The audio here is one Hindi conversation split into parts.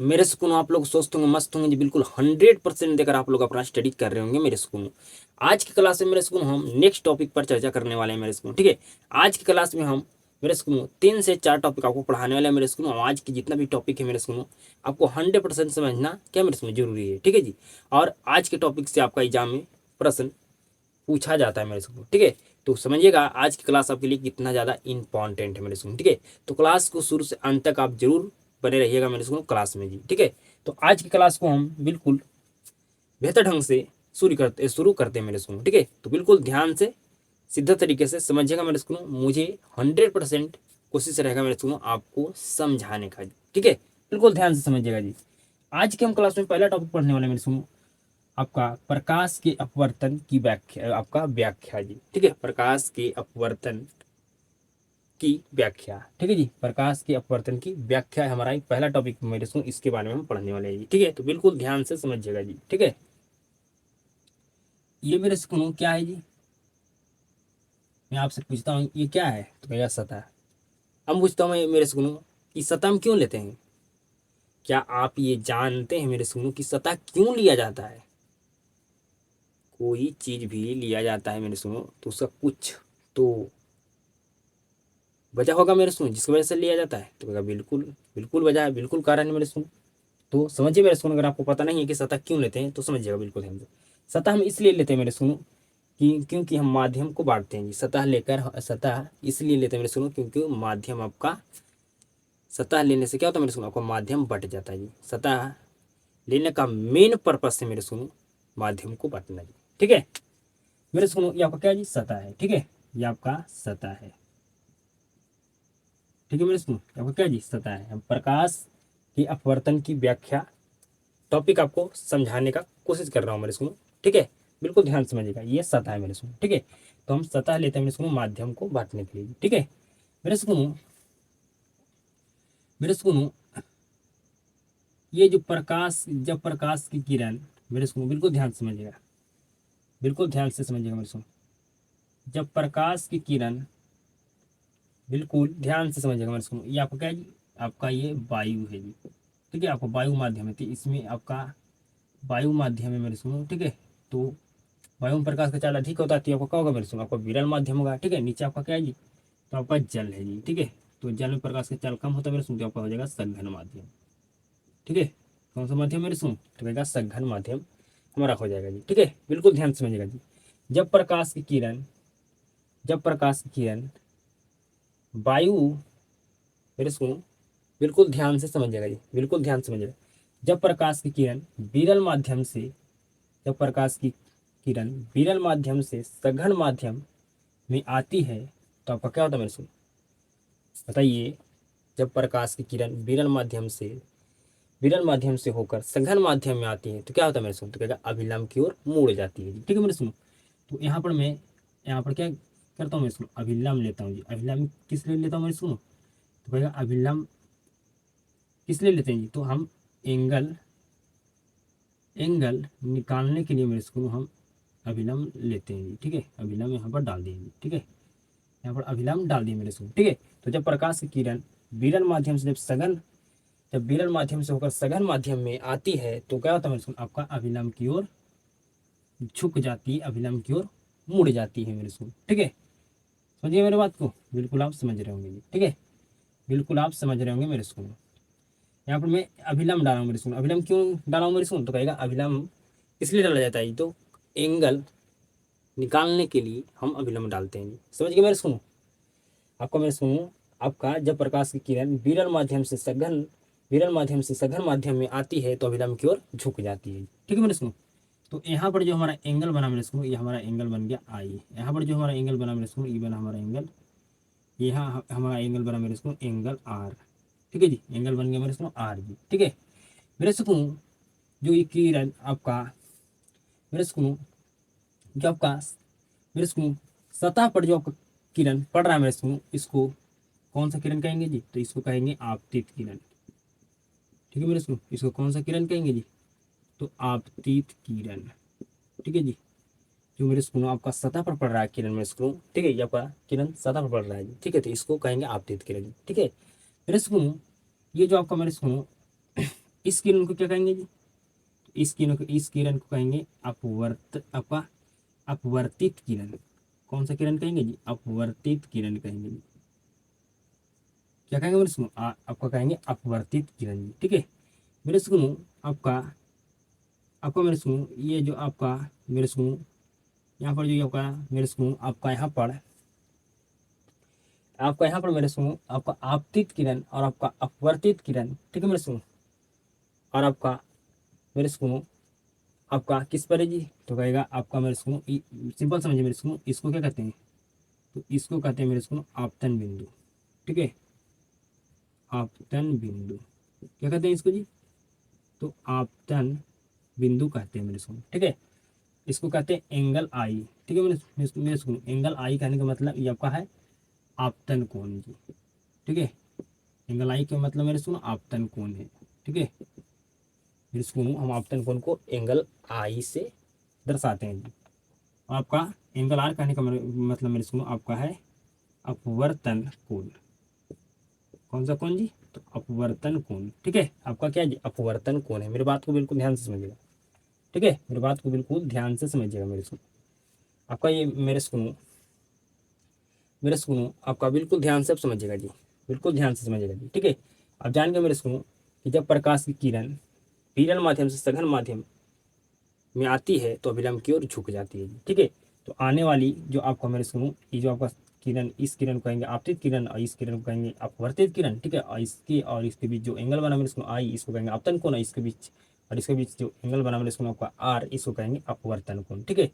मेरे सुकून आप लोग सोचते होंगे मस्त होंगे जी, बिल्कुल 100% देकर आप लोग अपना स्टडी कर रहे होंगे मेरे सुकून। आज की क्लास में मेरे सुकून हम नेक्स्ट टॉपिक पर चर्चा करने वाले हैं मेरे सुकून, ठीक है। आज की क्लास में हम मेरे सुकून 3 से 4 टॉपिक आपको पढ़ाने वाले हैं मेरे सुकून। आज की जितना भी टॉपिक है मेरे सुकून आपको 100% समझना क्या मेरे सुकून जरूरी है, ठीक है जी। और आज के टॉपिक से आपका एग्जाम में प्रश्न पूछा जाता है मेरे सुकून, ठीक है। तो समझिएगा आज की क्लास आपके लिए कितना ज़्यादा इंपॉर्टेंट है मेरे सुकून, ठीक है। तो क्लास को शुरू से अंत तक आप जरूर बने रहिएगा मेरे सुकून क्लास में जी, ठीक है। तो आज की क्लास को हम बिल्कुल बेहतर ढंग से शुरू करते हैं मेरे सुकून, ठीक है। तो बिल्कुल ध्यान से सीधा तरीके से समझिएगा मेरे सुकून। मुझे 100% कोशिश रहेगा मेरे सुकून आपको समझाने का जी, ठीक है। बिल्कुल ध्यान से समझिएगा जी। आज के हम क्लास में पहला टॉपिक पढ़ने वाले मेरे सुकून आपका प्रकाश के अपवर्तन की व्याख्या, आपका व्याख्या जी, ठीक है। प्रकाश के अपवर्तन की व्याख्या, ठीक है जी। प्रकाश के अपवर्तन की व्याख्या है हमारा पहला टॉपिक मेरे सुन, इसके बारे में हम पढ़ने वाले हैं जी, ठीक है। तो बिल्कुल ध्यान से समझिएगा जी, ठीक है। ये मेरे सुनो क्या है जी, मैं आपसे पूछता हूँ ये क्या है, तो भैया सतह। अब पूछता हूँ मैं मेरे सुनो कि सतह हम क्यों लेते हैं। क्या आप ये जानते हैं मेरे सुनो कि सतह क्यों लिया जाता है। कोई चीज भी लिया जाता है मेरे सुनो तो उसका कुछ तो वजह होगा मेरे सुनो जिसकी वजह से लिया जाता है। तो कहेगा बिल्कुल बिल्कुल वजह है, बिल्कुल कारण है मेरे सुनो। तो समझिए मेरे सुनो, अगर आपको पता नहीं है कि सतह क्यों लेते हैं तो समझिएगा बिल्कुल ध्यान से। सतह हम इसलिए लेते हैं मेरे सुनो कि क्योंकि हम माध्यम को बांटते हैं जी। सतह लेकर सतह इसलिए लेते हैं मेरे सुनो क्योंकि माध्यम आपका सतह लेने से क्या होता है मेरे सुनो, आपका माध्यम बट जाता है जी। सतह लेने का मेन पर्पज है मेरे सुनो माध्यम को बांटना जी, ठीक है। मेरे सुनो ये आपका क्या जी सतह है, ठीक है। ये आपका सतह है, ठीक है मेरे सुनो। आपका क्या जी सतह है। हम प्रकाश की अपवर्तन की व्याख्या टॉपिक आपको समझाने का कोशिश कर रहा हूँ मेरे सुनो, ठीक है। बिल्कुल ध्यान समझिएगा, ये सतह है मेरे सुनो, ठीक है। तो हम सतह लेते हैं मेरे सुनो माध्यम को बांटने के लिए, ठीक है। मेरे सुनो मेरे सुनो ये जो प्रकाश, जब प्रकाश की किरण, मेरे सुनो बिल्कुल ध्यान से समझिएगा, बिल्कुल ध्यान से समझिएगा मेरे सुनो। जब प्रकाश की किरण, बिल्कुल ध्यान से समझिएगा मेरे सुनो, ये आपका क्या है जी, आपका ये वायु है जी, ठीक है। आपका वायु माध्यम है, तो इसमें आपका वायु माध्यम है मेरे सुनो, ठीक है। तो वायु में प्रकाश का चाल अधिक होता है तो आपका क्या होगा मेरे सुनो, आपका विरल माध्यम होगा, ठीक है। नीचे आपका क्या है जी, तो आपका जल है जी, ठीक है। तो जल में प्रकाश का चाल कम होता है मेरे सुनो, तो आपका हो जाएगा सघन माध्यम, ठीक है। कौन सा माध्यम मेरे सुनो, तो कहेगा सघन माध्यम हमारा हो जाएगा जी, ठीक है। बिल्कुल ध्यान से समझिएगा जी। जब प्रकाश की किरण, जब प्रकाश की किरण वायु, मेरे सुनो बिल्कुल ध्यान से समझिएगा जी, बिल्कुल ध्यान से समझिएगा। जब प्रकाश की किरण विरल माध्यम से, जब प्रकाश की किरण विरल माध्यम से सघन माध्यम में आती है तो आपका क्या होता है मेरे सुनो, बताइए। जब प्रकाश की किरण विरल माध्यम से होकर सघन माध्यम में आती है तो क्या होता है मेरे सुनो, तो कहेगा अभिलंब की ओर मुड़ जाती है, ठीक है मेरे सुनो। तो यहाँ पर मैं, यहाँ पर क्या करता हूँ मेरे सुनो, अभिलंब लेता हूँ जी। अभिलंब किस लिए लेता हूँ मेरे सुनो, तो कहेगा अभिलंब किस लिए लेते हैं जी, तो हम एंगल, एंगल निकालने के लिए मेरे सुनो हम अभिलंब लेते हैं जी, ठीक है। अभिलंब यहाँ पर डाल दिए, ठीक है। यहाँ पर अभिलंब डाल दिए मेरे सुनो, ठीक है। तो जब प्रकाश की किरण विरल माध्यम से जब विरल माध्यम से होकर सघन माध्यम में आती है तो क्या होता है मेरे सुनो, आपका अभिलंब की ओर झुक जाती है, अभिलंब की ओर मुड़ जाती है मेरे सुनो, ठीक है। समझिए मेरे बात को, बिल्कुल आप समझ रहे होंगे जी, ठीक है। बिल्कुल आप समझ रहे होंगे मेरे सुनो। यहाँ पर मैं अभिलंब डाला हूँ मेरे सुनो। अभिलंब क्यों डाला हूँ मेरे सुनो, तो कहेगा अभिलंब इसलिए डाला जाता है तो एंगल निकालने के लिए हम अभिलंब डालते हैं। समझ गए मेरे सुनो। आपका मेरे सुनो, आपका जब प्रकाश की किरण विरल माध्यम से सघन माध्यम में आती है तो अभिलंब की ओर झुक जाती है, ठीक है मेरे सुनो। तो यहाँ पर जो हमारा एंगल बना मेरे सुनो, ये हमारा एंगल बन गया आई। यहाँ पर जो हमारा एंगल बना मेरे सुनो, ये बना हमारा एंगल, यहाँ हमारा एंगल बना मेरे सुनो एंगल आर, ठीक है जी। एंगल बन गया मेरे सुनो आर जी, ठीक है। मेरे सुनो जो ये किरण आपका, मेरे सुनो जो आपका, मेरे सुनो सतह पर जो आपका किरण पड़ रहा है मेरे सुनो, इसको कौन सा किरण कहेंगे जी, तो इसको कहेंगे आपतित किरण, ठीक है मेरे सुनो। इसको कौन सा किरण कहेंगे जी, तो आपतित किरण, ठीक है जी। जो मेरे सुनो आपका सतह पर पड़ रहा है किरण मेरे सुनो, ठीक है। ये आपका किरण सतह पर पड़ रहा है जी, ठीक है। तो इसको कहेंगे आपतित किरण, ठीक है। मेरे सुनो ये जो आपका मेरे सुनो इस किरण को क्या कहेंगे जी? इस किरण को कहेंगे आपका अपवर्तित किरण। कौन सा किरण कहेंगे जी? अपवर्तित किरण कहेंगे जी। क्या कहेंगे मेरे सुनो? आपका कहेंगे अपवर्तित किरण जी। ठीक है मेरे सुनो, आपका आपका मेरे सुनो, ये जो आपका मेरे सुनो यहाँ पर जो आपका मेरे सुनो आपका यहाँ पर मेरे सुनो आपका आपतित किरण और आपका अपवर्तित किरण, ठीक है मेरे सुनो, और आपका मेरे सुनो आपका किस पर है जी? तो कहेगा आपका मेरे सुनो, सिंपल समझिए मेरे सुनो, इसको क्या कहते हैं? तो इसको कहते हैं मेरे सुनो आपतन बिंदु। ठीक है, आपतन बिंदु क्या कहते हैं इसको जी? तो आपतन बिंदु कहते हैं मेरे सुनो। ठीक है, इसको कहते हैं एंगल आई। ठीक है मेरे सुनो, एंगल आई कहने का मतलब ये आपका है आपतन कोण जी। ठीक है, एंगल आई का मतलब मेरे सुनो आपतन कोण है। ठीक है मेरे सुनो, हम आपतन कोण को एंगल आई से दर्शाते हैं जी। आपका एंगल आर कहने का मतलब मेरे सुनो आपका है अपवर्तन कोण। कौन सा कोण जी? तो अपवर्तन कोण। ठीक है, आपका क्या जी? अपवर्तन कोण है। मेरी बात को बिल्कुल ध्यान से समझिएगा। ठीक है, मेरी बात को बिल्कुल ध्यान से समझिएगा मेरे सुनो। आपका ये मेरे सुनो आपका बिल्कुल ध्यान से समझिएगा जी, बिल्कुल ध्यान से समझिएगा जी। ठीक है, आप जान गए मेरे सुनो कि जब प्रकाश की किरण विरल माध्यम से सघन माध्यम में आती है तो अभिलंब की ओर झुक जाती है। ठीक है, तो आने वाली जो आपका मेरे सुनो, ये जो आपका किरण, इस किरण को कहेंगे आपतित किरण और इस किरण को कहेंगे अपवर्तित किरण। ठीक है, और इसके बीच जो एंगल बना मेरे सुनो आई, इसको कहेंगे आपतन कोण। इसके बीच और इसके बीच जो एंगल बना मेरे सुनो आपका आर, इसको कहेंगे अपवर्तन कोण। ठीक है,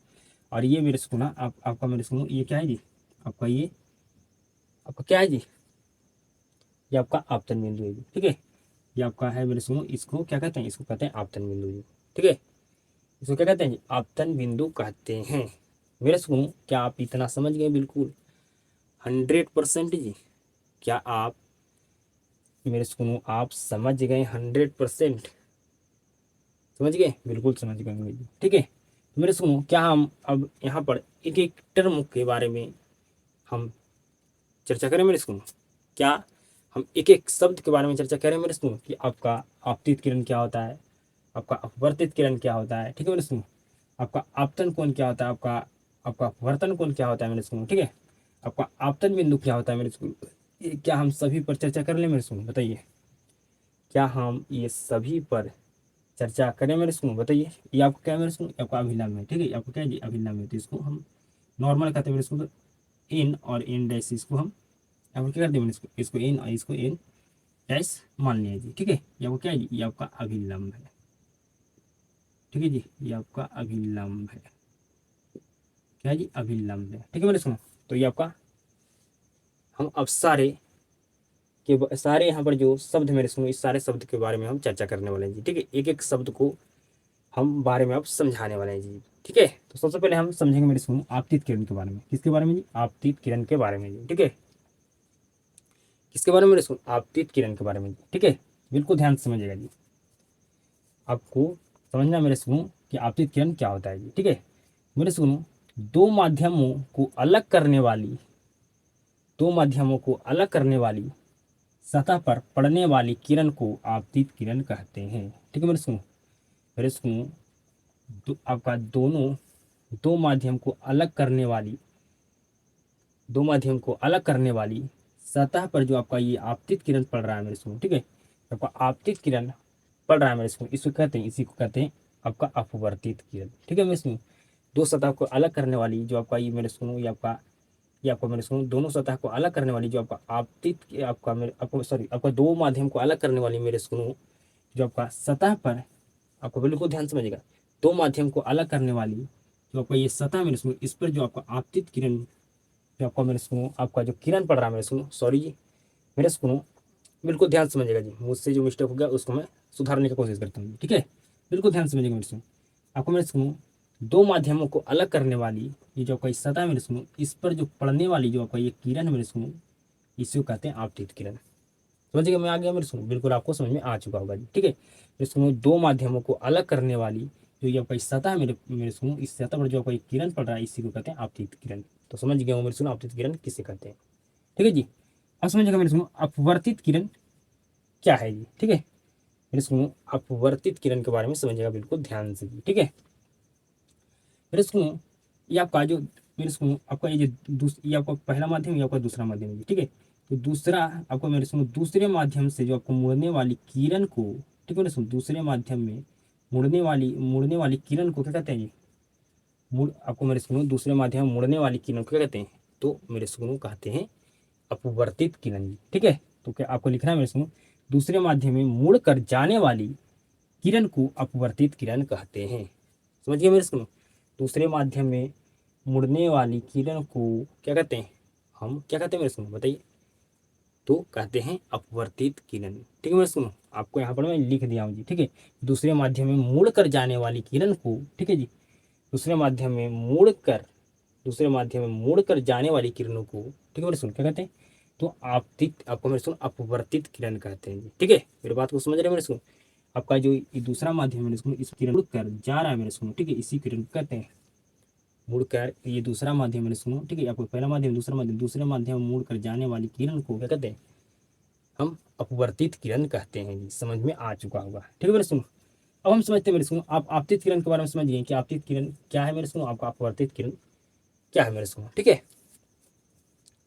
और ये मेरे सुनो आपका मेरे सुनो ये क्या है जी? आपका क्या है जी? ये आपका आपतन बिंदु है जी। ठीक है, ये आपका है मेरे सुनो, इसको क्या कहते हैं? इसको कहते हैं आपतन बिंदु जी। ठीक है, इसको क्या कहते हैं जी? आपतन बिंदु कहते हैं। मेरे सुनो, क्या आप इतना समझ गए? बिल्कुल 100% जी। क्या आप मेरे सुनो आप समझ गए 100%? समझ गए? बिल्कुल समझ गए जी। ठीक है, तो मेरे सुनो, क्या हम अब यहाँ पर एक एक टर्म के बारे में हम चर्चा करें मेरे सुनो? क्या हम एक एक शब्द के बारे में चर्चा करें मेरे सुनो कि आपका आपतित किरण क्या होता है, आपका अपवर्तित किरण क्या होता है? ठीक है मेरे सुनो, आपका आपतन कोण क्या होता है, आपका आपका अपवर्तन कोण क्या होता है मेरे सुनो? ठीक है, आपका आपतन बिंदु क्या होता है मेरे सुनो? क्या हम सभी पर चर्चा कर लें मेरे सुनो? बताइए, क्या हम ये सभी पर चर्चा करें मेरे सुनो? बताइए, ये आपका क्या है मेरे सुनो? आपका अभिलंब है। ठीक है, आपको क्या है जी? अभिलंब है। तो इसको हम नॉर्मल कहते हैं मेरे सुनो, एन और एन डैश, इसको हम आपको क्या करते हैं? इसको एन और इसको एन डैश मान लिया जी। ठीक है, ये आपको क्या है जी? ये आपका अभिलंब है। ठीक है जी, ये आपका अभिलंब है। क्या है जी? अभिलंब है। ठीक है मेरे सुनो, तो ये आपका हम अब सारे यहाँ पर जो शब्द मेरे सुनो, इस सारे शब्द के बारे में हम चर्चा करने वाले हैं जी। ठीक है, एक एक शब्द को हम बारे में अब समझाने वाले हैं जी। ठीक है, तो सबसे पहले हम समझेंगे मेरे सुनो आपतित किरण के बारे में। किसके बारे में जी? आपतित किरण के बारे में जी। ठीक है, किसके बारे में मेरे सुनो? आपतित किरण के बारे में जी। ठीक है, बिल्कुल ध्यान से समझिएगा जी। आपको समझना मेरे सुनो कि आपतित किरण क्या होता है जी। ठीक है मेरे सुनो, दो माध्यमों को अलग करने वाली दो माध्यमों को अलग करने वाली सतह पर पड़ने वाली किरण को आपतित किरण कहते हैं। ठीक है मेरे सुनो आपका दो माध्यम को अलग करने वाली सतह पर जो आपका ये आपतित किरण पड़ रहा है मेरे सुनो, ठीक है, आपका आपतित किरण पड़ रहा है मेरे सुनो, इसी को कहते हैं आपका अपवर्तित किरण। ठीक है मेरे सुनो, दो सतह को अलग करने वाली जो आपका ये मेरे सुनो, ये आपका मेरे सुनो दोनों सतह को अलग करने वाली जो आपका आपतित आपका मेरे आपको सॉरी आपका दो माध्यम को अलग करने वाली मेरे सुनो जो आपका सतह पर, आपको बिल्कुल ध्यान समझिएगा, दो माध्यम को अलग करने वाली जो आपका ये सतह मेरे सुनो, इस पर जो आपका आपतित किरण जो आपका मेरे सुनो आपका जो किरण पड़ रहा है मेरे सुनो, सॉरी जी मेरे सुनो, बिल्कुल ध्यान समझिएगा जी, मुझसे जो मिस्टेक हो गया उसको मैं सुधारने की कोशिश करता हूँ। ठीक है, बिल्कुल ध्यान समझिएगा मेरे सुनो, आपको मेरे सुनो दो माध्यमों को अलग करने वाली ये जो आपका सतह मेरे सुनो, इस पर जो पड़ने वाली जो आपका ये किरण मेरे सुनो, इसी को कहते हैं आपतित किरण। समझिएगा, मैं आ गया मेरे सुनो, बिल्कुल आपको समझ में आ चुका होगा जी। ठीक है मेरे सुनो, दो माध्यमों को अलग करने वाली जो ये आपका सतह मेरे मेरे सुनो, इस सतह पर जो आपका किरण पड़ रहा है इसी को कहते हैं आपतित किरण। तो समझ गया हूँ मेरे सुनो आपतित किरण किसे कहते हैं। ठीक है जी, अब समझिएगा मेरे सुनो अपवर्तित किरण क्या है जी। ठीक है, मेरे सुनो अपवर्तित किरण के बारे में समझिएगा बिल्कुल ध्यान से, ठीक है। मेरे सुनो ये आपका जो मेरे सुनो आपका ये जो ये आपका पहला माध्यम, ये आपका दूसरा माध्यम है, ठीक है। तो दूसरा आपको मेरे सुनो दूसरे माध्यम से जो आपको मुड़ने वाली किरण को, ठीक है मेरे सुनो, दूसरे माध्यम में मुड़ने वाली किरण को क्या कहते हैं जी? मुड़ आपको मेरे सुनो दूसरे माध्यम में मुड़ने वाली किरण को क्या कहते हैं? तो मेरे सुनो कहते हैं अपवर्तित किरण, ठीक है। तो क्या आपको लिखना है मेरे सुनो, दूसरे माध्यम में मुड़ कर जाने वाली किरण को अपवर्तित किरण कहते हैं। समझिए मेरे सुनो, दूसरे माध्यम में मुड़ने वाली किरण को क्या कहते हैं? हम क्या कहते हैं मेरे सुनो, बताइए। तो कहते हैं अपवर्तित किरण, ठीक है मेरे सुनो। आपको यहाँ पर मैं लिख दिया हूँ जी, ठीक है। दूसरे माध्यम में मुड़ कर जाने वाली किरण को, ठीक है जी, दूसरे माध्यम में दूसरे माध्यम में मुड़ कर जाने वाली किरणों को, ठीक है मेरे सुनो, क्या कहते हैं? तो आपतित आपको मेरे सुनो अपवर्तित किरण कहते हैं जी, ठीक है। मेरी बात को समझ रहे हैं मेरे सुनो। आपका जो ये दूसरा माध्यम है मेरे सुनो, इस किरण मुड़ कर जा रहा है मेरे सुनो, ठीक है, इसी किरण को कहते हैं मुड़कर, ये दूसरा माध्यम मैंने सुनो, ठीक है। आपको पहला माध्यम दूसरा माध्यम, दूसरे माध्यम में मुड़कर जाने वाली किरण को क्या कहते हैं? हम अपवर्तित किरण कहते हैं जी। समझ में आ चुका होगा, ठीक है मेरे सुनो। अब हम समझते हैं मेरे सुनो, आप आपतित किरण के बारे में समझ गए कि आपतित किरण क्या है मेरे सुनो, आपका अपवर्तित किरण क्या है मेरे सुनो, ठीक है।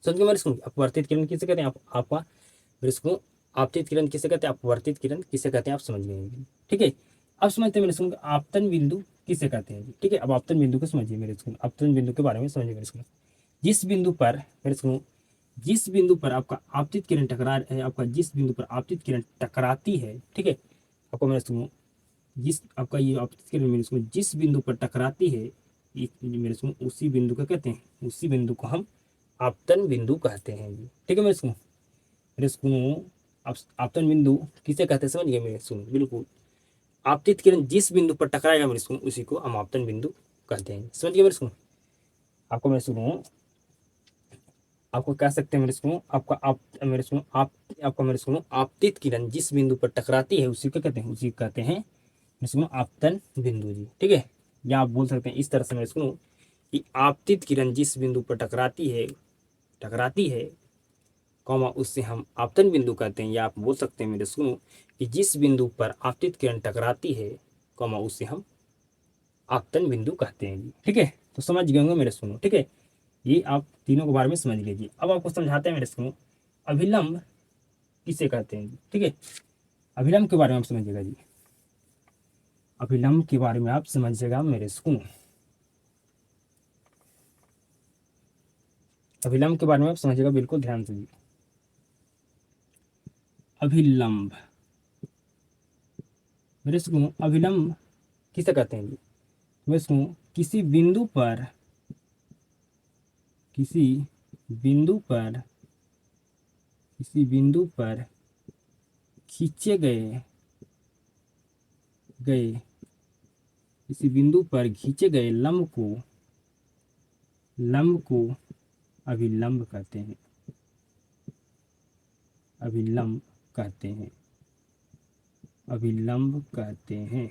समझ गए मेरे सुनो, अपवर्तित किरण किसे कहते हैं? आपका मेरे सुनो आपतित किरण किसे कहते हैं, अपवर्तित किरण किसे कहते हैं, आप समझ गए, ठीक है। अब समझते हैं मेरे सुनो आपतन बिंदु किसे कहते हैं, ठीक है। अब आपतन बिंदु को समझिए मेरे सुनो, आपतन बिंदु के बारे में समझिए मेरे सुनो। जिस बिंदु पर मेरे सुनो, जिस बिंदु पर आपका आपतित किरण आपका जिस बिंदु पर आपतित किरण टकराती है, ठीक है। आपको मेरे सुनो, जिस आपका ये आपतित किरण मेरे सुनो जिस बिंदु पर टकराती है, मेरे सुनो उसी बिंदु को कहते हैं, उसी बिंदु को हम आपतन बिंदु कहते हैं जी, ठीक है मेरे सुनो। मेरे सुनो आपतन बिंदु किसे कहते हैं समझिए मेरे सुनो, बिल्कुल आपतित किरण जिस बिंदु पर टकराएगा मेरे सुनो उसी को हम आपतन बिंदु कहते हैं, समझिए मेरे सुनो। आपको मेरे सुनो आपको कह सकते हैं मेरे सुनो, आपका आप मेरे सुनो आप आपका मेरे सुनो आपतित किरण जिस बिंदु पर टकराती है उसी को कहते हैं, उसी को कहते हैं मेरे सुनो आपतन बिंदु जी, ठीक है। या आप बोल सकते हैं इस तरह से मेरे सुनो कि आपतित किरण जिस बिंदु पर टकराती है कौमा उससे हम आपतन बिंदु कहते हैं। या आप बोल सकते हैं मेरे सुनो कि जिस बिंदु पर आपतित किरण टकराती है कौमा उससे हम आपतन बिंदु कहते हैं जी, ठीक है। तो समझ गए होंगे मेरे सुनो, ठीक है। ये आप तीनों के बारे में समझ लीजिए। अब आपको समझाते हैं मेरे सुनो अभिलंब किसे कहते हैं, ठीक है। अभिलंब के बारे में आप समझिएगा जी, अभिलंब के बारे में आप समझिएगा मेरे सुनो। अभिलंब के बारे में आप समझिएगा बिल्कुल ध्यान से जी। अभिलंब मेरे सुनो अभिलंब किसे कहते हैं जी? मेरे सुनो किसी बिंदु पर खींचे गए किसी बिंदु पर खींचे गए लंब को अभिलंब कहते हैं, अभिलंब कहते हैं, अभिलंब कहते हैं,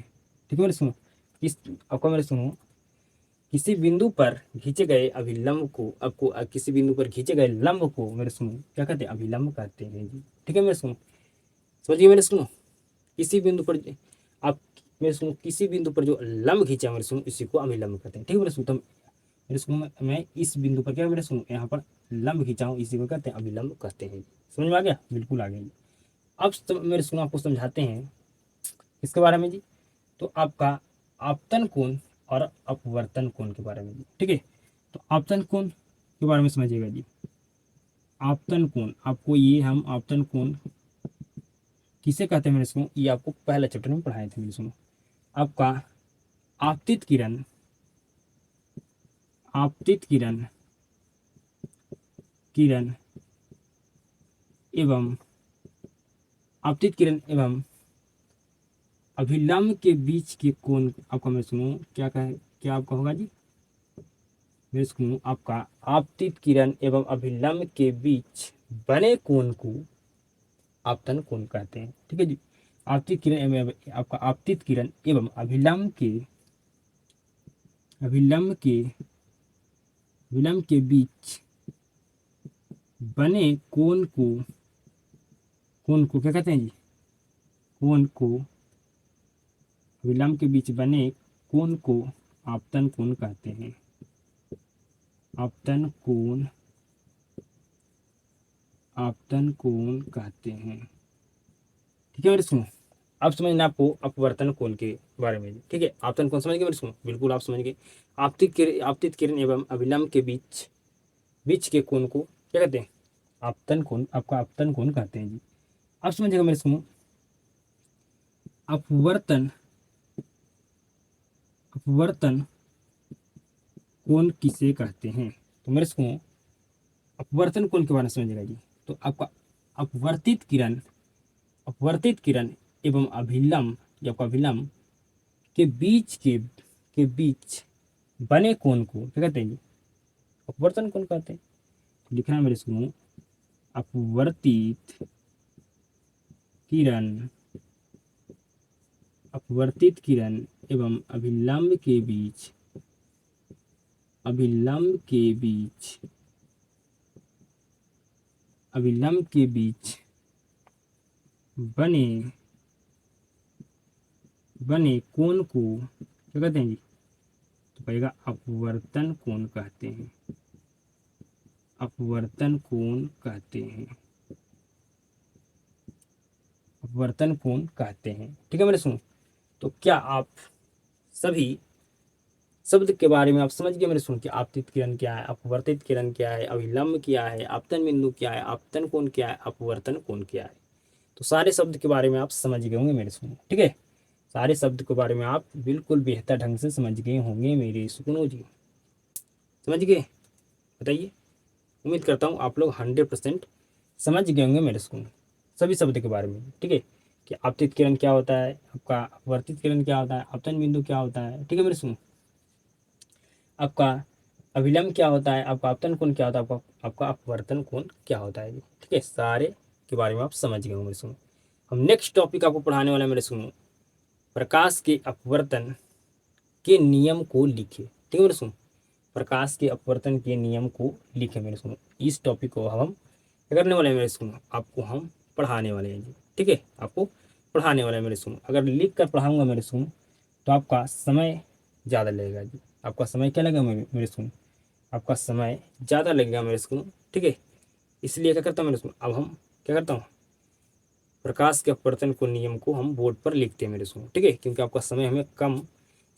ठीक है मेरे सुनो। इस आपको मेरे सुनो किसी बिंदु पर खींचे गए अभिलंब को आपको किसी बिंदु पर खींचे गए लंब को मेरे सुनो क्या कहते हैं? अभिलंब कहते हैं जी, ठीक है मेरे सुनो। समझिए मेरे सुनो, किसी बिंदु पर आप मेरे सुनो किसी बिंदु पर जो लंब खींचा मेरे सुनो इसी को अभिलंब कहते हैं, ठीक है मेरे सुनो। तो मेरे सुनो मैं इस बिंदु पर क्या मेरे सुनो यहाँ पर लंब खींचा हूँ इसी को कहते हैं अभिलंब कहते हैं। समझ में आ गया? बिल्कुल आ गया। अब मेरे सुनो आपको समझाते हैं इसके बारे में जी। तो आपका आपतन कोण और अपवर्तन कोण के बारे में जी, ठीक है। तो आपतन कोण के बारे में समझिएगा जी। आपतन कोण आपको ये हम आपतन कोण किसे कहते हैं मेरे सुनो, ये आपको पहले चैप्टर में पढ़ाए थे मेरे सुनो। आपका आपतित किरण आपतित किरण किरण एवं आपतित किरण एवं अभिलंब के बीच के कोण आपका मैं सुनो क्या आपका होगा जी? मैं सुनो आपका आपतित किरण एवं अभिलंब के बीच बने कोण को आपतन कोण कहते हैं, ठीक है जी। आपतित किरण एवं आपका आपतित किरण एवं अभिलंब के बीच बने कोण को क्या कहते हैं जी? कोण को, अभिलंब के बीच बने कोण को आपतन कोण कहते हैं। आपतन कोण, आपतन कोण कहते हैं। ठीक है मेरे सुनो, अब समझना आपको अपवर्तन कोण के बारे में। ठीक है, आपतन कोण समझ गए मेरे सुनो, बिल्कुल आप समझ गए। आपतित किरण एवं अभिलंब के बीच बीच के कोण को क्या कहते हैं? आपतन कोण, आपका आपतन कोण कहते हैं जी। अब समझिएगा मेरे सुनो, अपवर्तन, अपवर्तन कोण किसे कहते हैं? तो मेरे सुनो, अपवर्तन कोण के बारे में समझिएगा जी। तो आपका अपवर्तित किरण, अपवर्तित किरण एवं अभिलंब या अभिलंब के बीच के बीच बने कोण को क्या कहते हैं जी? अपवर्तन कोण कहते हैं। तो लिखना है मेरे सुनो, अपवर्तित किरण, अपवर्तित किरण एवं अभिलंब के बीच, अभिलंब के बीच, अभिलंब के बीच बने बने कोण को क्या कहते हैं जी? तो कहेगा अपवर्तन कोण कहते हैं। अपवर्तन कोण कहते हैं, अपवर्तन कोण कहते हैं। ठीक है मेरे सुनो, तो क्या आप सभी शब्द के बारे में आप समझ गए मेरे सुन? कि आपतित किरण क्या है, अपवर्तित किरण क्या है, अभिलंब क्या है, आपतन बिंदु क्या है, आपतन कोण क्या है, अपवर्तन कोण क्या है। तो सारे शब्द के बारे में आप समझ गए होंगे मेरे सुनो। ठीक है, सारे शब्द के बारे में आप बिल्कुल बेहतर ढंग से समझ गए होंगे मेरे सुनो जी। समझ गए? बताइए, उम्मीद करता हूँ आप लोग 100% समझ गए होंगे मेरे सुनो सभी शब्द के बारे में। ठीक है, कि आपतित किरण क्या होता है, आपका अपवर्तित किरण क्या होता है, आपतन बिंदु क्या होता है। ठीक है मेरे सुनो, आपका अभिलंब क्या होता है, आपका आपतन कोण क्या होता है, आपका अपवर्तन कोण क्या होता है। ठीक है, सारे के बारे में आप समझ गए होंगे। सुनो, हम नेक्स्ट टॉपिक आपको पढ़ाने वाला है मेरे सुनो, प्रकाश के अपवर्तन के नियम को लिखे। ठीक है मेरे सुनो, प्रकाश के अपवर्तन के नियम को लिखे मेरे सुनो। इस टॉपिक को हम क्या करने वाले हैं मेरे सुनो, आपको हम पढ़ाने वाले हैं जी। ठीक है, आपको पढ़ाने वाले हैं मेरे सुनो। अगर लिख कर पढ़ाऊंगा मेरे सुनो तो आपका समय ज़्यादा लगेगा जी। आपका समय क्या लगेगा मेरे सुनो, आपका समय ज़्यादा लगेगा मेरे सुनो। ठीक है, इसलिए क्या करता हूँ मेरे सुनो, अब हम क्या करता हूँ, प्रकाश के अपवर्तन को नियम को हम बोर्ड पर लिखते हैं मेरे सुनो। ठीक है, क्योंकि आपका समय हमें कम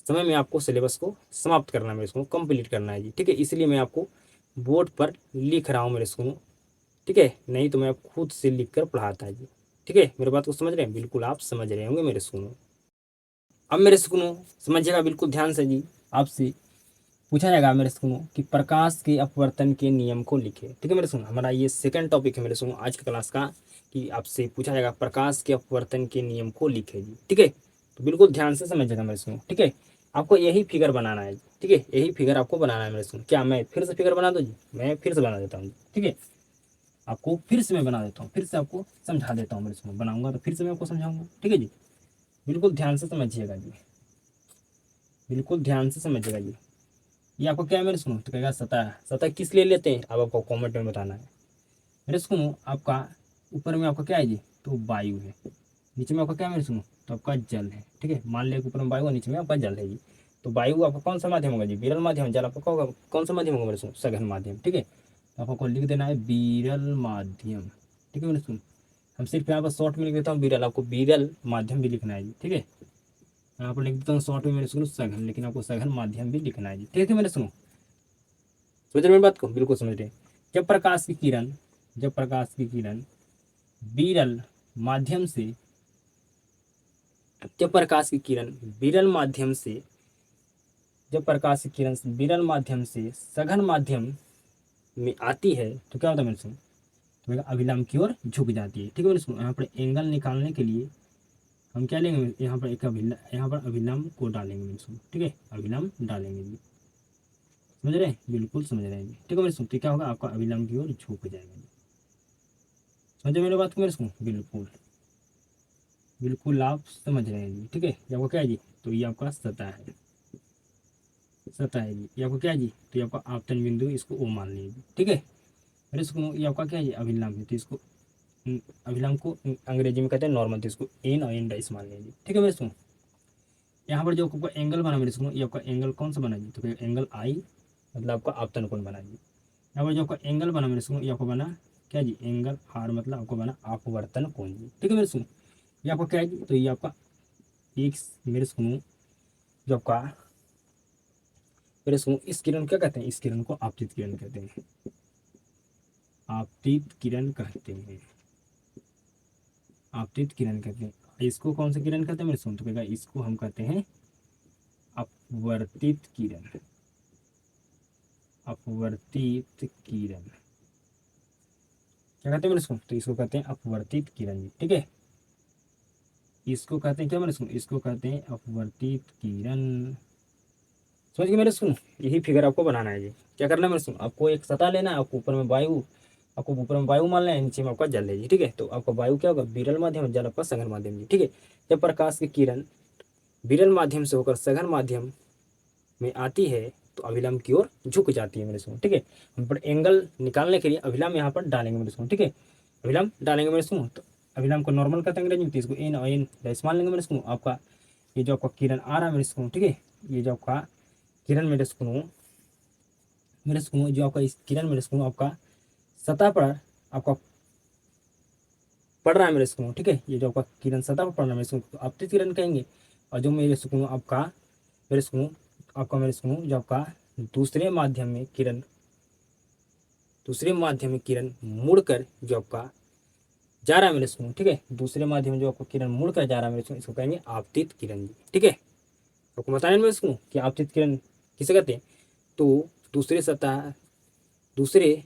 समय में आपको सिलेबस को समाप्त करना है मेरे सुनो, कंप्लीट करना है जी। ठीक है, इसलिए मैं आपको बोर्ड पर लिख रहा हूँ मेरे सुनो। ठीक है, नहीं तो मैं खुद से लिख कर पढ़ाता है जी। ठीक है, मेरे बात को समझ रहे हैं? बिल्कुल आप समझ रहे होंगे मेरे सुनो। अब मेरे सुनो समझिएगा बिल्कुल ध्यान से जी, आपसे पूछा जाएगा मेरे सुनो कि प्रकाश के अपवर्तन के नियम को लिखे। ठीक है मेरे सुनो, हमारा ये सेकंड टॉपिक है मेरे सुनो आज की क्लास का, कि आपसे पूछा जाएगा प्रकाश के अपवर्तन के नियम को लिखे जी। ठीक है, तो बिल्कुल ध्यान से समझिएगा मेरे सुनो। ठीक है, आपको यही फिगर बनाना है। ठीक है, यही फिगर आपको बनाना है मेरे सुनो। क्या मैं फिर से फिगर बना दूँ जी? मैं फिर से बना देता हूँ। ठीक है, आपको फिर से मैं बना देता हूँ, फिर से आपको समझा देता हूँ मेरे सुनो। बनाऊंगा तो फिर से मैं आपको समझाऊंगा। ठीक है जी, बिल्कुल ध्यान से समझिएगा जी, बिल्कुल ध्यान से समझिएगा जी। ये आपको क्या है मेरे सुनो, तो कहेगा सतह। सतह किस लिए लेते हैं अब आपको कमेंट में बताना है मेरे सुनो। आपका ऊपर में आपका क्या है जी, तो वायु है। नीचे में आपका क्या है मेरे सुनो, तो आपका जल है। ठीक है, मान लिया ऊपर में वायु है, नीचे में आपका जल है जी। तो वायु आपका कौन सा माध्यम होगा जी? विरल माध्यम। जल आपका होगा कौन सा माध्यम होगा मेरे सुनो? सघन माध्यम। ठीक है, तो आपको लिख देना है विरल माध्यम। ठीक है मेरे सुनो, हम सिर्फ यहाँ पर शॉर्ट में लिख देता हूँ विरल, आपको विरल माध्यम भी लिखना है जी। ठीक है, यहाँ पर लिख देता हूँ शॉर्ट में मेरे सुनो सघन, लेकिन आपको सघन माध्यम भी लिखना है जी। ठीक है मेरे सुनो, समझ रहे मेरी बात को? बिल्कुल समझ रहे हैं। जब प्रकाश की किरण, जब प्रकाश की किरण विरल माध्यम से, जब प्रकाश की किरण विरल माध्यम से, जब प्रकाश की किरण विरल माध्यम से सघन माध्यम में आती है तो क्या होता है मेरे सुनो, तो अभिलंब की ओर झुक जाती है। ठीक है मेरे सुनो, यहाँ पर एंगल निकालने के लिए हम क्या लेंगे, यहाँ पर एक यहाँ पर अभिलंब को डालेंगे मेरे सुनो। ठीक है, अभिलंब डालेंगे जी। समझ रहे हैं? बिल्कुल समझ रहे हैं जी। ठीक है मेरे सुनो, तो क्या होगा, आपका अभिलंब की ओर झुक जाएगा जी। समझे मेरे बात को मेरे सुनो? बिल्कुल बिल्कुल आप समझ रहे हैं जी। ठीक है, ये आपका क्या है जी, तो ये आपका सतह है, सतह है जी। ये आपका क्या है जी, तो ये आपका आपतन बिंदु, इसको ओ मान लीजिए। ठीक है मेरे सुनो, ये आपका क्या है जी, अभिलंब है, तो इसको अभिलंब को अंग्रेजी में कहते हैं नॉर्मल, तो इसको एन और एन डैश मान लीजिए, ठीक है मेरे सुनो। यहाँ पर जो आपका एंगल बना मेरे सुनो, ये आपका एंगल कौन सा बना जी, तो एंगल आई, मतलब आपका आपतन कोण बना जी। यहाँ पर जो आपका एंगल बना मेरे सुनो, ये आपको बना क्या जी, एंगल आर, मतलब आपको बना अपवर्तन कोण जी, ठीक है मेरे सुनो। ये आपका क्या है जी, तो ये आपका एक मेरे सुनो जो आपका मेरे सुनो, इस किरण को क्या कहते हैं, इस किरण को आपतित किरण कहते हैं, आपतित किरण कहते हैं, आपतित किरण कहते हैं। इसको कौन सा किरण कहते हैं मेरे सुन, तो कहेगा इसको हम कहते हैं अपवर्तित किरण, अपवर्तित किरण क्या कहते हैं मेरे सुन, तो इसको कहते हैं अपवर्तित किरण, ठीक है। इसको कहते हैं क्या मेरे सुन, इसको कहते हैं अपवर्तित किरण। समझ गए मेरे सुन, यही फिगर आपको बनाना है जी। क्या करना है मेरे सुन, आपको एक सतह लेना है, आपको ऊपर में वायु, आपको ऊपर में वायु मान लेना है, नीचे में आपका जल है जी, ठीक है। तो आपका वायु क्या होगा, विरल माध्यम, जल आपका सघन माध्यम जी, ठीक है। जब प्रकाश की किरण विरल माध्यम से होकर सघन माध्यम में आती है तो अभिलंब की ओर झुक जाती है मेरे सुनो, ठीक है। हम पर एंगल निकालने के लिए अभिलंब यहाँ पर डालेंगे मेरे सुनो, ठीक है। अभिलंब डालेंगे मेरे सुनो, तो अभिलंब को नॉर्मल कहते हैं अंग्रेजी में, तो इसको एन और एन डैश मान लेंगे मेरे सुनो। आपका ये जो आपका किरण आ रहा है मेरे सुनो, ठीक है, ये जो आपका किरण मेरे सुनो, मेरे सुनो जो आपका इस किरण मेरे सुनो आपका सतह पर आपका पड़ रहा है मेरे सुनो, ठीक है। ये जो आपका किरण सतह पर पड़ रहा है मेरे सुनो, तो आपतित किरण कहेंगे। और जो मेरे सुनो आपका मेरे सुनो आपका मेरे सुनो जो आपका दूसरे माध्यम में किरण, दूसरे माध्यम में किरण मुड़कर जो आपका जा रहा है मेरे सुनो, ठीक है, दूसरे माध्यम में जो आपका किरण मुड़कर जा रहा है मेरे सुनो, इसको कहेंगे आपतित किरण जी, ठीक है। आपको बताने मेरे सुनो कि आपतित किरण किसे कहते हैं, तो दूसरे सतह दूसरे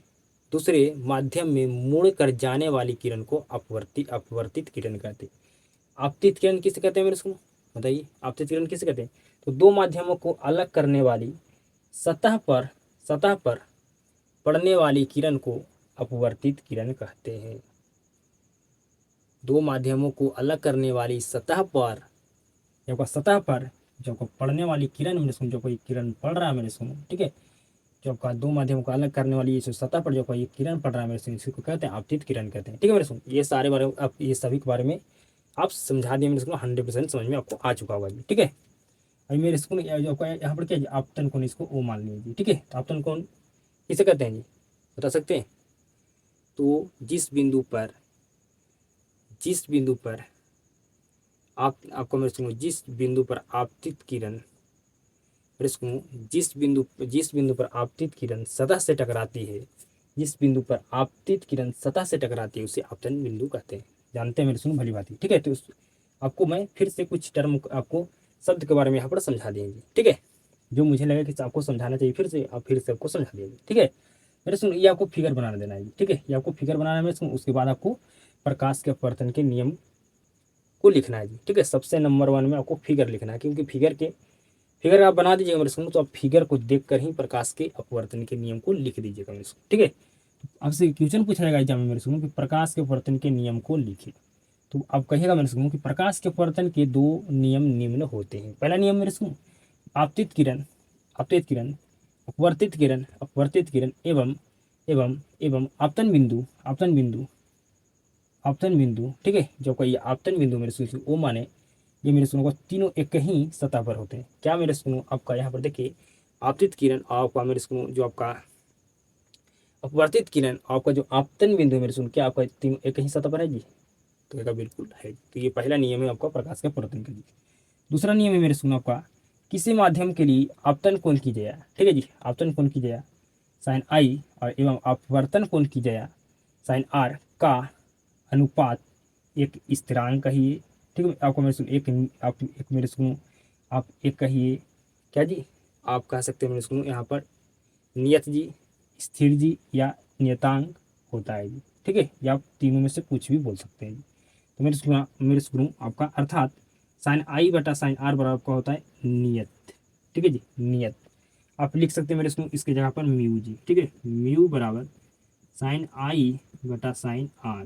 दूसरे माध्यम में मुड़ कर जाने वाली किरण को अपवर्तित अपवर्तित किरण कहते हैं। आपतित किरण किसे कहते हैं मेरे सुनो, बताइए आपतित किरण किसे कहते हैं, तो दो माध्यमों को अलग करने वाली सतह पर पड़ने वाली किरण को अपवर्तित किरण कहते हैं। दो माध्यमों को अलग करने वाली सतह पर, जब सतह पर जो पड़ने वाली किरण मेरे सुनो, जो कोई किरण पड़ रहा है मेरे सुनो, ठीक है, जो आपका दो माध्यमों को अलग करने वाली ये सतह पर जो कोई किरण पड़ रहा है मेरे सुनो, इसी को कहते हैं आपतित किरण कहते हैं, ठीक है मेरे सुनो। ये सारे बारे आप ये सभी के बारे में आप समझा दिए मेरे सुनो, 100% समझ में आपको आ चुका होगा जी, ठीक है। अभी मेरे सुनो जो आपका यहाँ पर क्या है, आपतन कोण, इसको ओ मान लीजिए, ठीक है। तो आपतन कोण किसे कहते हैं जी, बता सकते हैं, तो जिस बिंदु पर आप आपको मेरे सुनो, जिस बिंदु पर आपतित किरण मेरे सुनो, जिस बिंदु पर आपतित किरण सतह से टकराती है, जिस बिंदु पर आपतित किरण सतह से टकराती है उसे आपतन बिंदु कहते हैं। जानते हैं मेरे सुनो भली बात, ठीक है। तो आपको मैं फिर से कुछ टर्म आपको शब्द के बारे में यहाँ पर समझा देंगे, ठीक है। जो मुझे लगा कि आपको समझाना चाहिए फिर से, आप फिर से आपको समझा देंगे, ठीक है। मेरे सुनो ये आपको फिगर बनाना देना है, ठीक है, ये आपको फिगर बनाना है मेरे सुनो। उसके बाद आपको प्रकाश के अपवर्तन के नियम को लिखना है जी, ठीक है। सबसे नंबर 1 में आपको फिगर लिखना है, क्योंकि फिगर आप बना दीजिएगा मेरे सुनो, तो आप फिगर को देखकर ही प्रकाश के अपवर्तन के नियम को लिख दीजिएगा मेरे सुनो, ठीक है। आपसे क्वेश्चन पूछा जाएगा एग्जाम में मेरे सुनो कि प्रकाश के अपवर्तन के नियम को लिखिए, तो आप कहिएगा मेरे सुनो कि प्रकाश के अपवर्तन के दो नियम निम्न होते हैं। पहला नियम मेरे सुनो, आपतित किरण अपवर्तित किरण एवं एवं एवं आपतन बिंदु, ठीक है। जो कोई आपतन बिंदु मेरे सुनो वो माने, ये मेरे सुनो को तीनों एक ही सतह पर होते हैं। क्या मेरे सुनो आपका यहाँ पर देखिए, आपतित किरण और आपका मेरे सुनो जो आपका अपवर्तित किरण, आपका जो आपतन बिंदु मेरे सुनो, क्या आपका तीनों एक ही सतह पर है जी, तो कहेगा बिल्कुल है। तो ये पहला नियम है आपका प्रकाश के अपवर्तन का जी। दूसरा नियम है मेरे सुनो आपका, किसी माध्यम के लिए आपतन कोण की जया, ठीक है जी, आपतन कोण की जया साइन आई और एवं अपवर्तन कोण की जया साइन आर का अनुपात एक स्थिरांक कहिए, ठीक है। आपको मेरे सुनो एक मेरे सुनो आप एक कहिए क्या जी, आप कह सकते हैं मेरे सुनो यहाँ पर नियत जी, स्थिर जी या नियतांक होता है जी, ठीक है। या आप तीनों में से कुछ भी बोल सकते हैं जी। तो मेरे सुनो आपका अर्थात साइन आई बटा साइन आर बराबर आपका होता है नियत, ठीक है जी, नियत। आप लिख सकते हैं मेरे सुनो इसके जगह पर म्यू जी, ठीक है, म्यू बराबर साइन आई बटा साइन आर,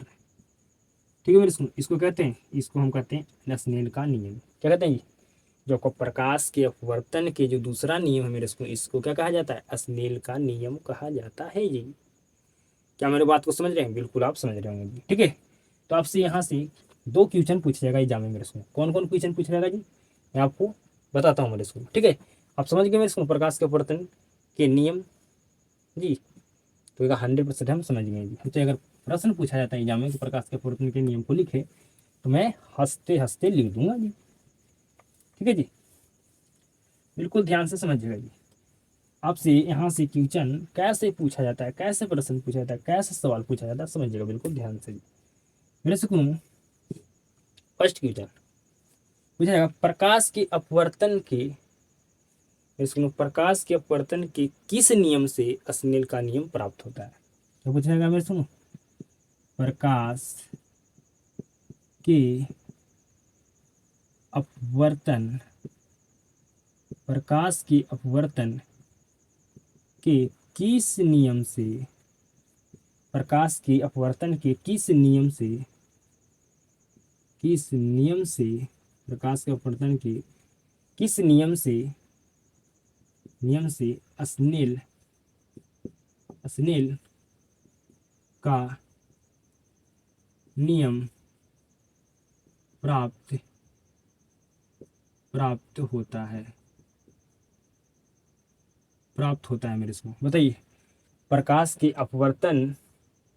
ठीक है मेरे सुनो। इसको कहते हैं, इसको हम कहते हैं स्नेल का नियम। क्या कहते हैं जी, जो आपको प्रकाश के अपवर्तन के जो दूसरा नियम है मेरे सुनो, इसको क्या कहा जाता है, स्नेल का नियम कहा जाता है जी। क्या मेरे बात को समझ रहे हैं, बिल्कुल आप समझ रहे होंगे, ठीक है। तो आपसे यहाँ से 2 क्वेश्चन पूछ जाएगा एग्जाम में मेरे स्कूल। कौन कौन क्वेश्चन पूछ जाएगा जी, मैं आपको बताता हूँ मेरे स्कूल, ठीक है। आप समझ गए मेरे स्कूल प्रकाश के अपवर्तन के नियम जी। तो 100% हम समझ गए जी। हमसे अगर प्रश्न पूछा जाता है एग्जाम में कि प्रकाश के अपवर्तन के नियम को लिखे, तो मैं हंसते हंसते लिख दूंगा जी, ठीक है जी। बिल्कुल ध्यान से समझिएगा जी। आपसे यहाँ से क्वेश्चन कैसे पूछा जाता है, कैसे प्रश्न पूछा जाता है, कैसे सवाल पूछा जाता है, समझिएगा बिल्कुल ध्यान से जी। मेरे से सुनो, फर्स्ट क्वेश्चन पूछा जाएगा प्रकाश के अपवर्तन के, इसमें प्रकाश के अपवर्तन के किस नियम से स्नेल का नियम प्राप्त होता है। तो पूछा जाएगा मेरे सुनो, प्रकाश के अपवर्तन, प्रकाश के अपवर्तन के किस नियम से, प्रकाश के अपवर्तन के किस नियम से, किस नियम से, प्रकाश के अपवर्तन के किस नियम से, नियम से स्नेल, स्नेल का नियम प्राप्त, प्राप्त होता है, प्राप्त होता है मेरे को बताइए। प्रकाश के अपवर्तन,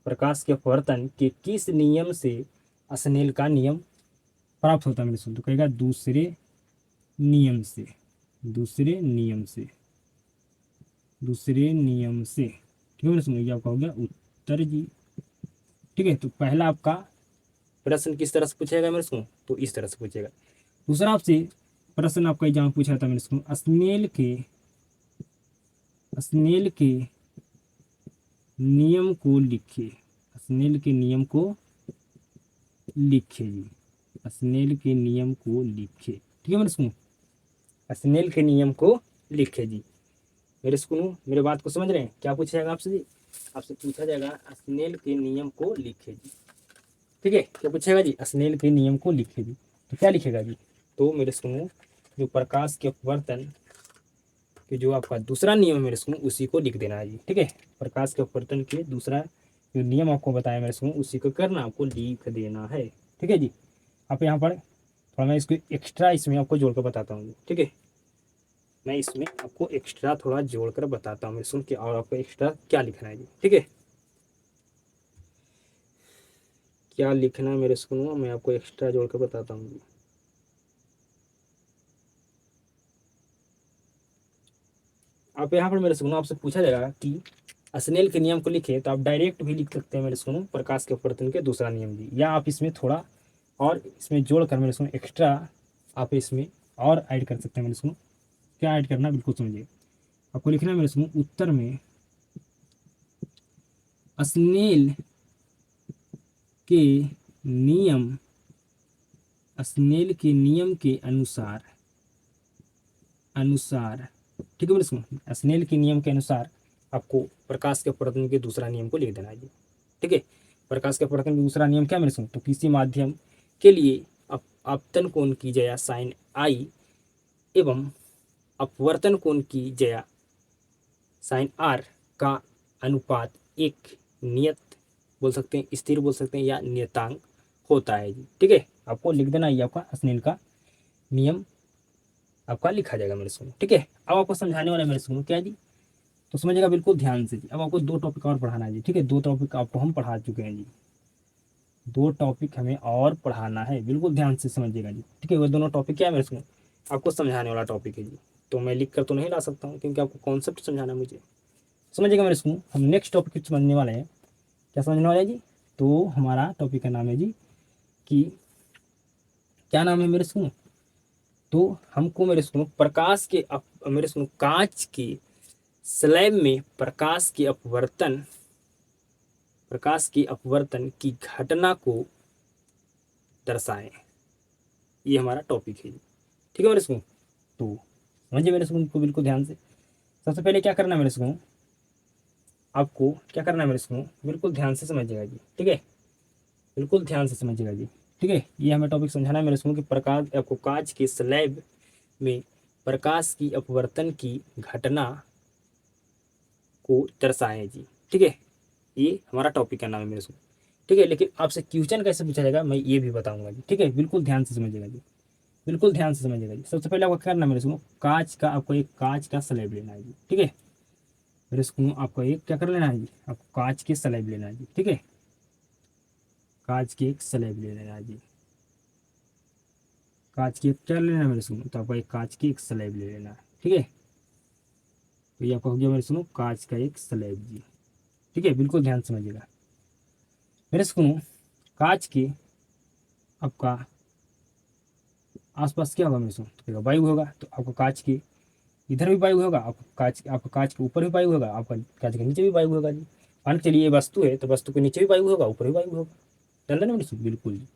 प्रकाश के अपवर्तन के किस नियम से स्नेल का नियम प्राप्त होता है मेरे को, तो कहेगा दूसरे नियम से, दूसरे नियम से, दूसरे नियम से, ठीक है मेरे सुनिए, आपका हो गया उत्तर जी, ठीक है। तो पहला आपका प्रश्न किस तरह से पूछेगा मेरे को, तो इस तरह से पूछेगा। दूसरा आपसे प्रश्न आपका एग्जाम पूछा था मेरे को, स्नेल के, स्नेल के नियम को लिखे, स्नेल के नियम को लिखे जी, स्नेल के नियम को लिखे, ठीक है मेरे सुनो, स्नेल के नियम को लिखे जी। मेरे सुनो, मेरे बात को समझ रहे हैं, क्या पूछा जाएगा आपसे जी, आपसे पूछा जाएगा स्नेल के नियम को लिखे जी, ठीक है। क्या पूछेगा जी, स्नेल के नियम को लिखे जी, तो क्या लिखेगा जी, तो मेरे सुनो जो प्रकाश के अपवर्तन कि जो आपका दूसरा नियम है मेरे सुनो उसी को लिख देना है जी, ठीक है। प्रकाश के अपवर्तन के दूसरा जो नियम आपको बताया मेरे सुनो उसी को करना, आपको लिख देना है, ठीक है जी। आप यहाँ पर थोड़ा मैं इसको एक्स्ट्रा इसमें आपको जोड़कर बताता हूँ, ठीक है। मैं इसमें आपको एक्स्ट्रा थोड़ा जोड़कर बताता हूँ मेरे सुन के, और आपको एक्स्ट्रा क्या लिखना है जी, ठीक है। क्या लिखना है मेरे सुनो, मैं आपको एक्स्ट्रा जोड़कर बताता हूँ। आप यहाँ पर मेरे सुनो आपसे पूछा जाएगा कि स्नेल के नियम को लिखे, तो आप डायरेक्ट भी लिख सकते हैं मेरे सुनो प्रकाश के अपवर्तन के दूसरा नियम जी, या आप इसमें थोड़ा और इसमें जोड़ कर मेरे सुनो एक्स्ट्रा आप इसमें और ऐड कर सकते हैं मेरे सुनो। क्या ऐड करना बिल्कुल समझिए, आपको लिखना है मेरे सुनो उत्तर में स्नेल के नियम, स्नेल के नियम के अनुसार, अनुसार, ठीक है मेरे सुनो, स्नेल के नियम के अनुसार आपको प्रकाश के अपवर्तन के दूसरा नियम को लिख देना है, ठीक है। प्रकाश के अपवर्तन का दूसरा नियम क्या मेरे सुनो, तो किसी माध्यम के लिए आपतन कोण की जया साइन आई एवं अपवर्तन कोण की जया साइन आर का अनुपात एक नियत बोल सकते हैं, स्थिर बोल सकते हैं, या नियतांक होता है जी, ठीक है। आपको लिख देना ये आपका स्नेल का नियम आपका लिखा जाएगा मेरे स्कूल, ठीक है। अब आपको समझाने वाला है मेरे स्कूल क्या जी, तो समझिएगा बिल्कुल ध्यान से जी। अब आपको 2 टॉपिक और पढ़ाना है जी, ठीक है। 2 टॉपिक आपको हम पढ़ा चुके हैं जी, 2 टॉपिक हमें और पढ़ाना है, बिल्कुल ध्यान से समझिएगा जी, ठीक है। वो दोनों टॉपिक क्या है मेरे स्कूल, आपको समझाने वाला टॉपिक है जी, तो मैं लिख कर तो नहीं ला सकता हूँ क्योंकि आपको कॉन्सेप्ट समझाना है मुझे, समझिएगा मेरे स्कूल। हम नेक्स्ट टॉपिक समझने वाले हैं, क्या समझने वाले हैं जी, तो हमारा टॉपिक का नाम है जी कि क्या नाम है मेरे स्कूल, तो हमको मेरे सुनो प्रकाश के मेरे सुनो कांच के स्लैब में प्रकाश के अपवर्तन, प्रकाश के अपवर्तन की घटना को दर्शाएं, ये हमारा टॉपिक है, ठीक है मेरे सुनो। तो समझिए मेरे सुनो को बिल्कुल ध्यान से। सबसे पहले क्या करना है मेरे सुनो, आपको क्या करना है मेरे सुनो, बिल्कुल ध्यान से समझिएगा जी, ठीक है। बिल्कुल ध्यान से समझिएगा जी, ठीक है। ये हमें टॉपिक समझाना है मेरे सुनो कि प्रकाश आपको कांच के स्लैब में प्रकाश की अपवर्तन की घटना को दर्शाएं जी, ठीक है। ये हमारा टॉपिक का नाम है मेरे सुनो। ठीक है। लेकिन आपसे क्वेश्चन कैसे पूछा जाएगा मैं ये भी बताऊंगा जी, ठीक है। बिल्कुल ध्यान से समझिएगा जी, बिल्कुल ध्यान से समझिएगा जी। सबसे पहले आपको क्या करना है मेरे सुनो, कांच का आपको एक कांच का स्लैब लेना है जी, ठीक है। मेरे सुनो आपको एक क्या कर लेना है जी, आपको कांच की स्लैब लेना है जी, ठीक है। कांच की एक स्लैब ले लेना है जी, कांच की एक क्या लेना है मेरे सुनो, तो आपको एक कांच की एक स्लैब ले लेना है, ठीक है। तो ये आपका हो गया मेरे सुनो कांच का एक स्लैब जी, ठीक है। बिल्कुल ध्यान से समझिएगा मेरे सुनो। कांच के आपका आसपास क्या होगा मेरे सुनो, तो वायु होगा, तो आपको कांच की इधर भी वायु होगा, आपको कांच के ऊपर भी वायु होगा, आपका कांच के नीचे भी वायु होगा जी। मान के चलिए ये वस्तु है, तो वस्तु के नीचे भी वायु होगा, ऊपर भी वायु होगा। चल रहा है ना मेरे सुनो, बिल्कुल जी।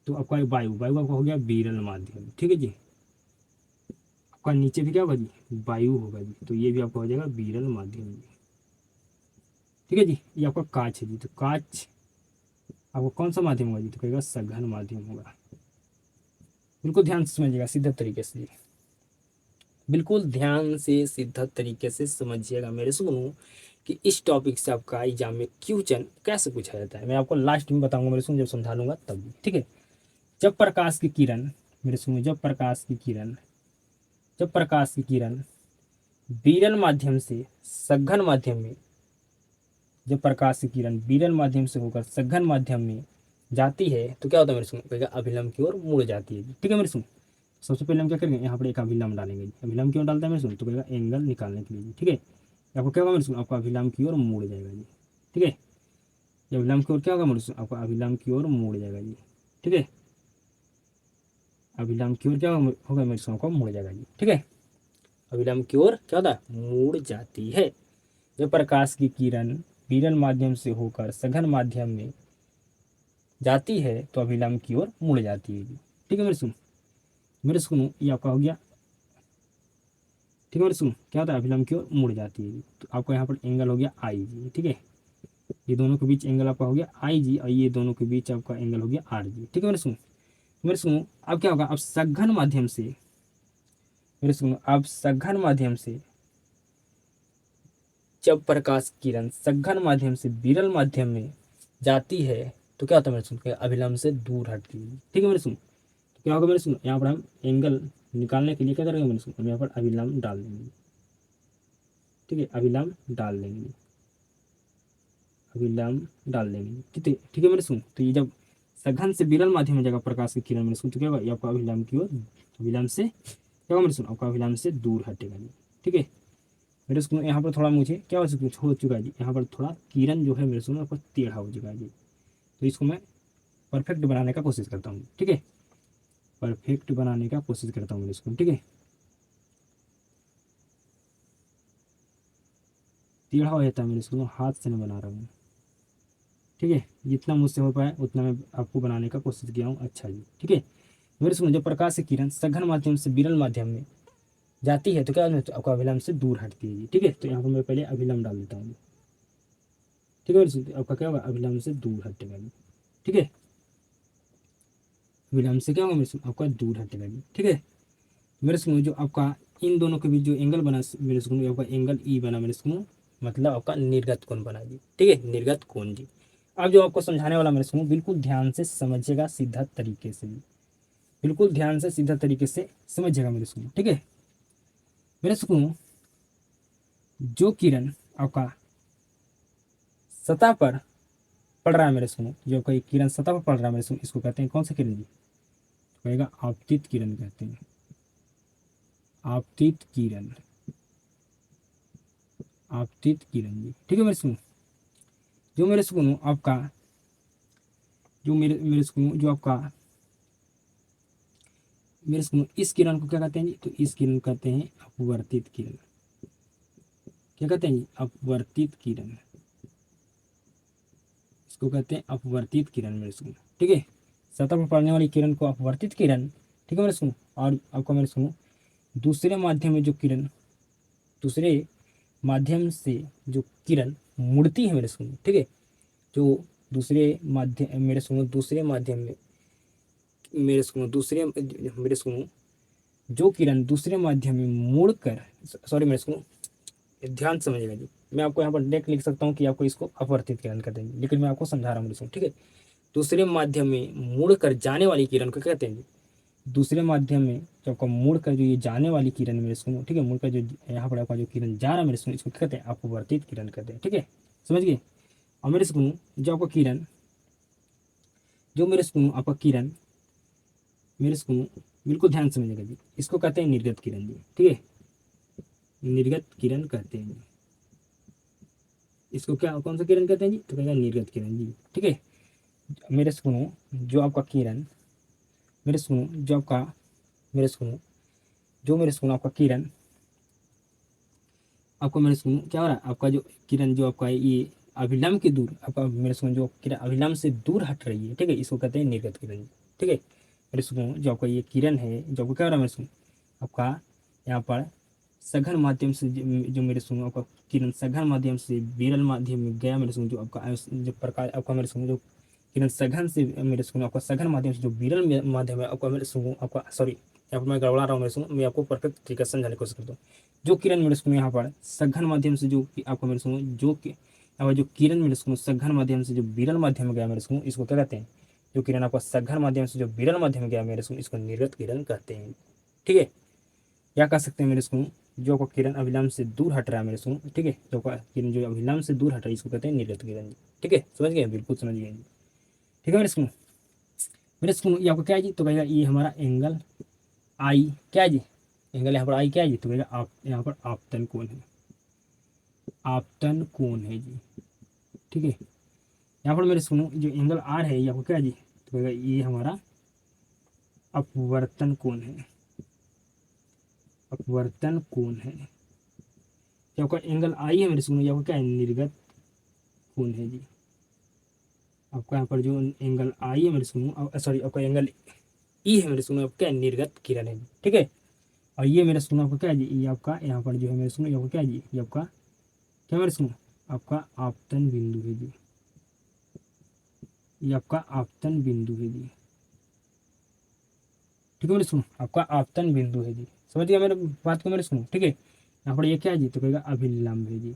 तो आपका वायु वायु आपका हो गया विरल माध्यम, ठीक है जी। आपका नीचे भी क्या होगा जी, वायु होगा जी, तो ये भी आपका हो जाएगा विरल माध्यम जी, ठीक है जी। ये आपका कांच है जी, तो कांच आपको कौन सा माध्यम होगा जी, तो कहेगा सघन माध्यम होगा। बिल्कुल ध्यान से समझिएगा सीधा तरीके से, बिल्कुल ध्यान से सीधा तरीके से समझिएगा मेरे सुनो, कि इस टॉपिक से आपका एग्जाम में क्वेश्चन कैसे पूछा जाता है। मैं आपको लास्ट में बताऊंगा मेरे सुनो, जब समझा लूंगा तब भी, ठीक है। जब प्रकाश की किरण मेरे सुनो, जब प्रकाश की किरण विरल माध्यम से सघन माध्यम में, जब प्रकाश की किरण विरल माध्यम से होकर सघन माध्यम में जाती है तो क्या होता है मेरे सुनो, कहेगा अभिलंब की ओर मुड़ जाती है, ठीक है मेरे सुनो। सबसे पहले हम क्या करेंगे, यहाँ पर एक अभिलंब डालेंगे। अभिलंब क्यों डालता है मेरे सुनो, तो कहेगा एंगल निकालने के लिए, ठीक है। आपको क्या होगा मेरे सुनो, आपका अभिलंब की ओर मुड़ जाएगा जी, ठीक है। ये अभिलंब की ओर क्या होगा मेरे सुनो, आपका अभिलंब की ओर मुड़ जाएगा जी, ठीक है। अभिलंब की ओर क्या होगा मेरे सुनो, को मुड़ जाएगा जी, ठीक है। अभिलंब की ओर क्या होता है, मुड़ जाती है। जब प्रकाश की किरण विरल माध्यम से होकर सघन माध्यम में जाती है तो अभिलंब की ओर मुड़ जाती है जी, ठीक है मेरे सुनो ये आपका हो गया, ठीक है मेरे सुनो। क्या होता है, अभिलंब की ओर मुड़ जाती है जी। तो आपका यहाँ पर एंगल हो गया आई जी, ठीक है। ये दोनों के बीच एंगल आपका हो गया आई जी, और ये दोनों के बीच आपका एंगल हो गया आर जी, ठीक है मेरे सुनो। अब क्या होगा, अब सघन माध्यम से मेरे सुनो, अब सघन माध्यम से जब प्रकाश किरण सघन माध्यम से विरल माध्यम में जाती है तो क्या होता है मेरे सुनो, अभिलंब से दूर हटती है, ठीक है मेरे सुनो। तो क्या होगा मेरे सुनो, यहाँ पर हम एंगल निकालने के लिए क्या करेंगे मेरे सुनो, हम यहाँ पर अभिलंब डाल देंगे, ठीक है। अभिलंब डाल देंगे, अभिलंब डाल देंगे, ठीक है मेरे सुनो। तो ये जब सघन से विरल माध्यम में जाएगा प्रकाश की किरण मेरे सुनो, तो क्या होगा, ये आपका अभिलंब की ओर, अभिलंब से क्या होगा मेरे सुनो, आपका अभिलंब से दूर हटेगा जी, ठीक है मेरे सुनो। यहाँ पर थोड़ा मुझे क्या हो चुका है जी, यहाँ पर थोड़ा किरण जो है मेरे सुनो आपको टेढ़ा हो चुका है जी। तो इसको मैं परफेक्ट बनाने का कोशिश करता हूँ, ठीक है। परफेक्ट बनाने का कोशिश करता हूँ इसको, ठीक है। टेढ़ा हो जाता है मेरे इसको, हाथ से नहीं बना रहा हूँ, ठीक है। जितना मुझसे हो पाए उतना मैं आपको बनाने का कोशिश किया हूँ, अच्छा जी, ठीक है मेरे सुनो। जब प्रकाश की किरण सघन माध्यम से विरल माध्यम में जाती है तो क्या तो आपका अभिलंब से दूर हटती है जी, ठीक है। तो यहाँ पर मैं पहले अभिलंब डाल देता हूँ, ठीक है मेरे सुनो। आपका क्या होगा, अभिलंब से दूर हटेगा जी, ठीक है। अभिलंब से क्या होगा मेरे सुनो, आपका दूर हटेगा जी, ठीक है मेरे सुनो। जो आपका इन दोनों के बीच जो एंगल बना मेरे सुनो, आपका एंगल ई बना मेरे सुनो, मतलब आपका निर्गत कोण बना जी, ठीक है, निर्गत कोण जी। अब जो आपको समझाने वाला मेरे सुनो, बिल्कुल ध्यान से समझिएगा सीधा तरीके से जी, बिल्कुल ध्यान से सीधा तरीके से समझिएगा मेरे सुनो, ठीक है मेरे सुनो। जो किरण आपका सतह पर पड़ रहा है मेरे सुनो, जो कोई किरण सतह पर पड़ रहा है मेरे सुनो, इसको कहते हैं कौन सा किरण जी, तो कहेगा आपतित किरण कहते हैं, आपतित किरण, आपतित किरण जी, ठीक है मेरे सुनो। जो मेरे सुनो आपका, जो मेरे मेरे सुनो जो आपका मेरे सुनो, इस किरण को क्या कहते हैं जी, तो इस किरण को कहते हैं अपवर्तित किरण। क्या कहते हैं जी, अपवर्तित किरण, इसको कहते हैं अपवर्तित किरण मेरे सुनो, ठीक है। सतह पर पड़ने वाली किरण को अपवर्तित किरण, ठीक है मेरे सुनो। और आपका मेरे सुनो दूसरे माध्यम में जो किरण, दूसरे माध्यम से जो किरण मुड़ती है मेरे सुनो, ठीक है। जो दूसरे माध्यम मेरे सुनो, दूसरे माध्यम में मेरे सुनो, दूसरे मेरे सुनो, जो किरण दूसरे माध्यम में मुड़कर, सॉरी मेरे सुनो, ध्यान से समझिएगा जी, मैं आपको यहाँ पर डायरेक्ट लिख सकता हूँ कि आपको इसको अपवर्तित किरण कहते हैं, लेकिन मैं आपको समझा रहा हूँ इसको, ठीक है। दूसरे माध्यम में मुड़ कर जाने वाली किरण को कहते हैं, दूसरे माध्यम में जो आपका मुड़ कर जो ये जाने वाली किरण मेरे सुनो, ठीक है, मुड़ कर जो यहाँ पर आपका जो किरण जा रहा है मेरे सुनो, इसको कहते हैं अपवर्तित किरण कहते हैं, ठीक है, समझ गए। और मेरे सुनो जो आपका किरण, जो मेरे सुनो आपका किरण, मेरे सुनो बिल्कुल ध्यान से समझिएगा जी, इसको कहते हैं निर्गत किरण जी, ठीक है, निर्गत किरण कहते हैं। इसको क्या कौन सा किरण कहते हैं जी, तो कहेगा निर्गत किरण जी, ठीक है। मेरे सुनो जो आपका किरण, मेरे सुनो जो आपका, मेरे सुनो जो मेरे सुनो आपका किरण, आपको मेरे सुनो क्या हो रहा है, आपका जो किरण जो आपका ये अभिलंब की दूर, आपका मेरे सुनो जो किरण अभिलंब से दूर हट रही है, ठीक है, इसको कहते हैं निर्गत किरण, ठीक है। मेरे सुनो जो आपका ये किरण है, जो आपको क्या हो रहा है मेरे सुनो, आपका यहाँ पर सघन माध्यम से जो मेरे सुनो आपका किरण सघन माध्यम से विरल माध्यम में गया मेरे सुनो, जो आपका जो प्रकाश आपका मेरे सुनो जो किरण सघन से मेरे सुनो आपका सघन माध्यम से जो विरल माध्यम है आपका मेरे सुनो आपका, सॉरी यहाँ पर मैं गड़बड़ा रहा हूँ मेरे सुनो, मैं आपको परफेक्ट तरीके से समझाने की कोशिश करता हूँ। जो किरण मेरे सुनो यहाँ पर सघन माध्यम से जो आपको मेरे सुनो जो अब जो किरण मेरे सुनो सघन माध्यम से जो विरल माध्यम में गया मेरे सुनो, इसको क्या कहते हैं, जो किरण आपका सघन माध्यम से जो विरल माध्यम में गया मेरे सुनो, इसको निर्गत किरण कहते हैं, ठीक है। क्या कह सकते हैं मेरे सुनो, जो आपका किरण अभिलंब से दूर हट रहा है मेरे सुनो, ठीक है, जो किरण जो अभिलंब से दूर हट रहा है इसको कहते हैं निर्गत किरण, ठीक है, समझ गए, बिल्कुल समझ गए, ठीक है मेरे सुनो। मेरे सुनो ये आपको क्या है जी, तो कहेगा ये हमारा एंगल आई क्या है जी, एंगल यहाँ पर आई क्या है जी, तो कहेगा आप यहाँ पर आपतन कोण है, आपतन कोण है जी, ठीक है। यहाँ पर मेरे सुनो जो एंगल आर है ये आपको क्या है जी, तो कहेगा ये हमारा अपवर्तन कोण है, अपवर्तन कोण है। जो आपका एंगल आई है मेरे सुनो, ये आपको क्या है, निर्गत कोण है जी। आपका यहाँ पर जो एंगल आई है मेरे सुनो, सॉरी आपका एंगल ई है मेरे सुनो, आपका क्या है, निर्गत किरण है, ठीक है। और ये मेरे सुनो आपका क्या है जी, ये आपका यहाँ पर जो है मेरे सुनो, ये आपका क्या है जी, ये आपका क्या मेरे सुनो, आपका आपतन बिंदु है जी, ये आपका आपतन बिंदु है जी, ठीक है मेरे सुनो, आपका आपतन बिंदु है जी, समझ गया मेरे बात को मेरे सुनो, ठीक है। यहाँ पर ये क्या है जी, तो कहेगा अभिलंब है जी,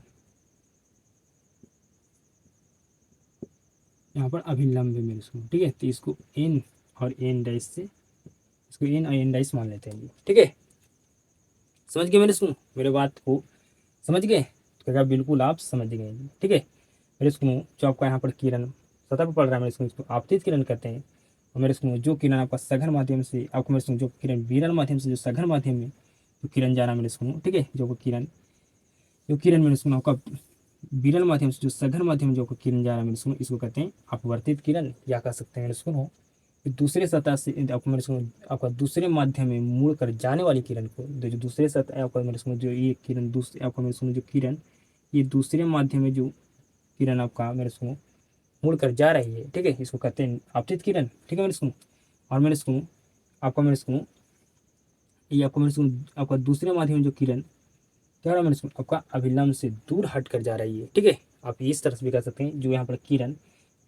यहाँ पर अभिलंब है मेरे सुनो, ठीक है। तो इसको एन और एन डैश से, इसको एन और एन डैश मान लेते हैं जी, ठीक है, समझ गए मेरे सुनो, मेरे बात को समझ गए, तो कहेगा बिल्कुल आप समझ गए जी, ठीक है। मेरे सुनो जो आपका यहाँ पर किरण सतह पर पड़ रहा है मेरे सुनो, इसको आपतित किरण कहते हैं। और मेरे सुनो जो किरण आपका सघन माध्यम से, आपको मेरे सुनो जो किरण विरल माध्यम से जो सघन माध्यम में जो किरण जा रहा है मेरे सुनो, ठीक है, जो किरण मेरे सुनो आपका विरल माध्यम से जो सघन माध्यम में जो किरण जा रहा है मेरे सुनो, इसको कहते हैं अपवर्तित किरण, या कह सकते हैं मेरे सुनो दूसरे सतह से आपको मेरे सुनो आपका दूसरे माध्यम में मुड़ कर जाने वाली किरण को, जो दूसरे सतह आपका मेरे सुनो जो ये किरण दूसरे आपका मेरे सुनो जो किरण ये दूसरे माध्यम में जो किरण आपका मेरे सुनो मुड़ कर जा रही है, ठीक है, इसको कहते हैं आपतित किरण, ठीक है मेरे सुनो। और मेरे सुनो आपका मेरे सुनो ये आपको मेरे सुनो आपका दूसरे माध्यम में जो किरण क्या हो रहा है मेरे सुनो, आपका अभिलंब से दूर हट कर जा रही है, ठीक है। आप इस तरह से भी कह सकते हैं, जो यहाँ पर किरण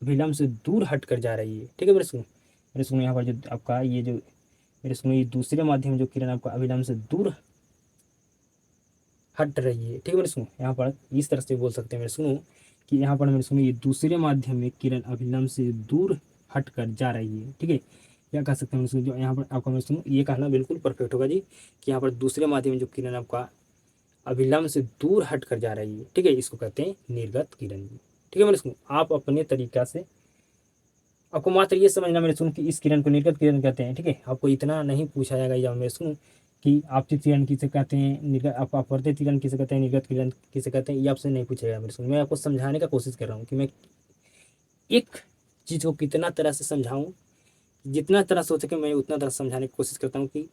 अभिलंब से दूर हट कर जा रही है, ठीक है मेरे सुनो यहाँ पर जो आपका ये जो मेरे सुनो ये दूसरे माध्यम में जो किरण आपका अभिलंब से दूर हट रही है, ठीक है मेरे सुनो, यहाँ पर इस तरह से बोल सकते हैं मेरे सुनो कि यहाँ पर मेरे सुनो ये दूसरे माध्यम में किरण अभिलंब से दूर हट कर जा रही है, ठीक है। क्या कह सकते हैं मेरे सुनो, जो यहाँ पर आपका मेरे सुनो ये कहना बिल्कुल परफेक्ट होगा जी, कि यहाँ पर दूसरे माध्यम में जो किरण आपका अभिलंब से दूर हट कर जा रही है, ठीक है, इसको कहते हैं निर्गत किरण जी, ठीक है मेरे सुनो। आप अपने तरीका से आपको मात्र ये समझना मेरे सुनो कि इस किरण को निर्गत किरण कहते हैं, ठीक है। आपको इतना नहीं पूछा जाएगा या मेरे सुनो कि आपतित किरण किसे कहते हैं, निर्गत आप अपवर्तित किरण किसे कहते हैं, निर्गत किरण किसे कहते हैं, ये आपसे नहीं पूछा जाएगा मेरे सुनो। मैं आपको समझाने का कोशिश कर रहा हूँ कि मैं एक चीज़ को कितना तरह से समझाऊँ, जितना तरह से हो सके मैं उतना तरह समझाने की कोशिश करता हूँ कि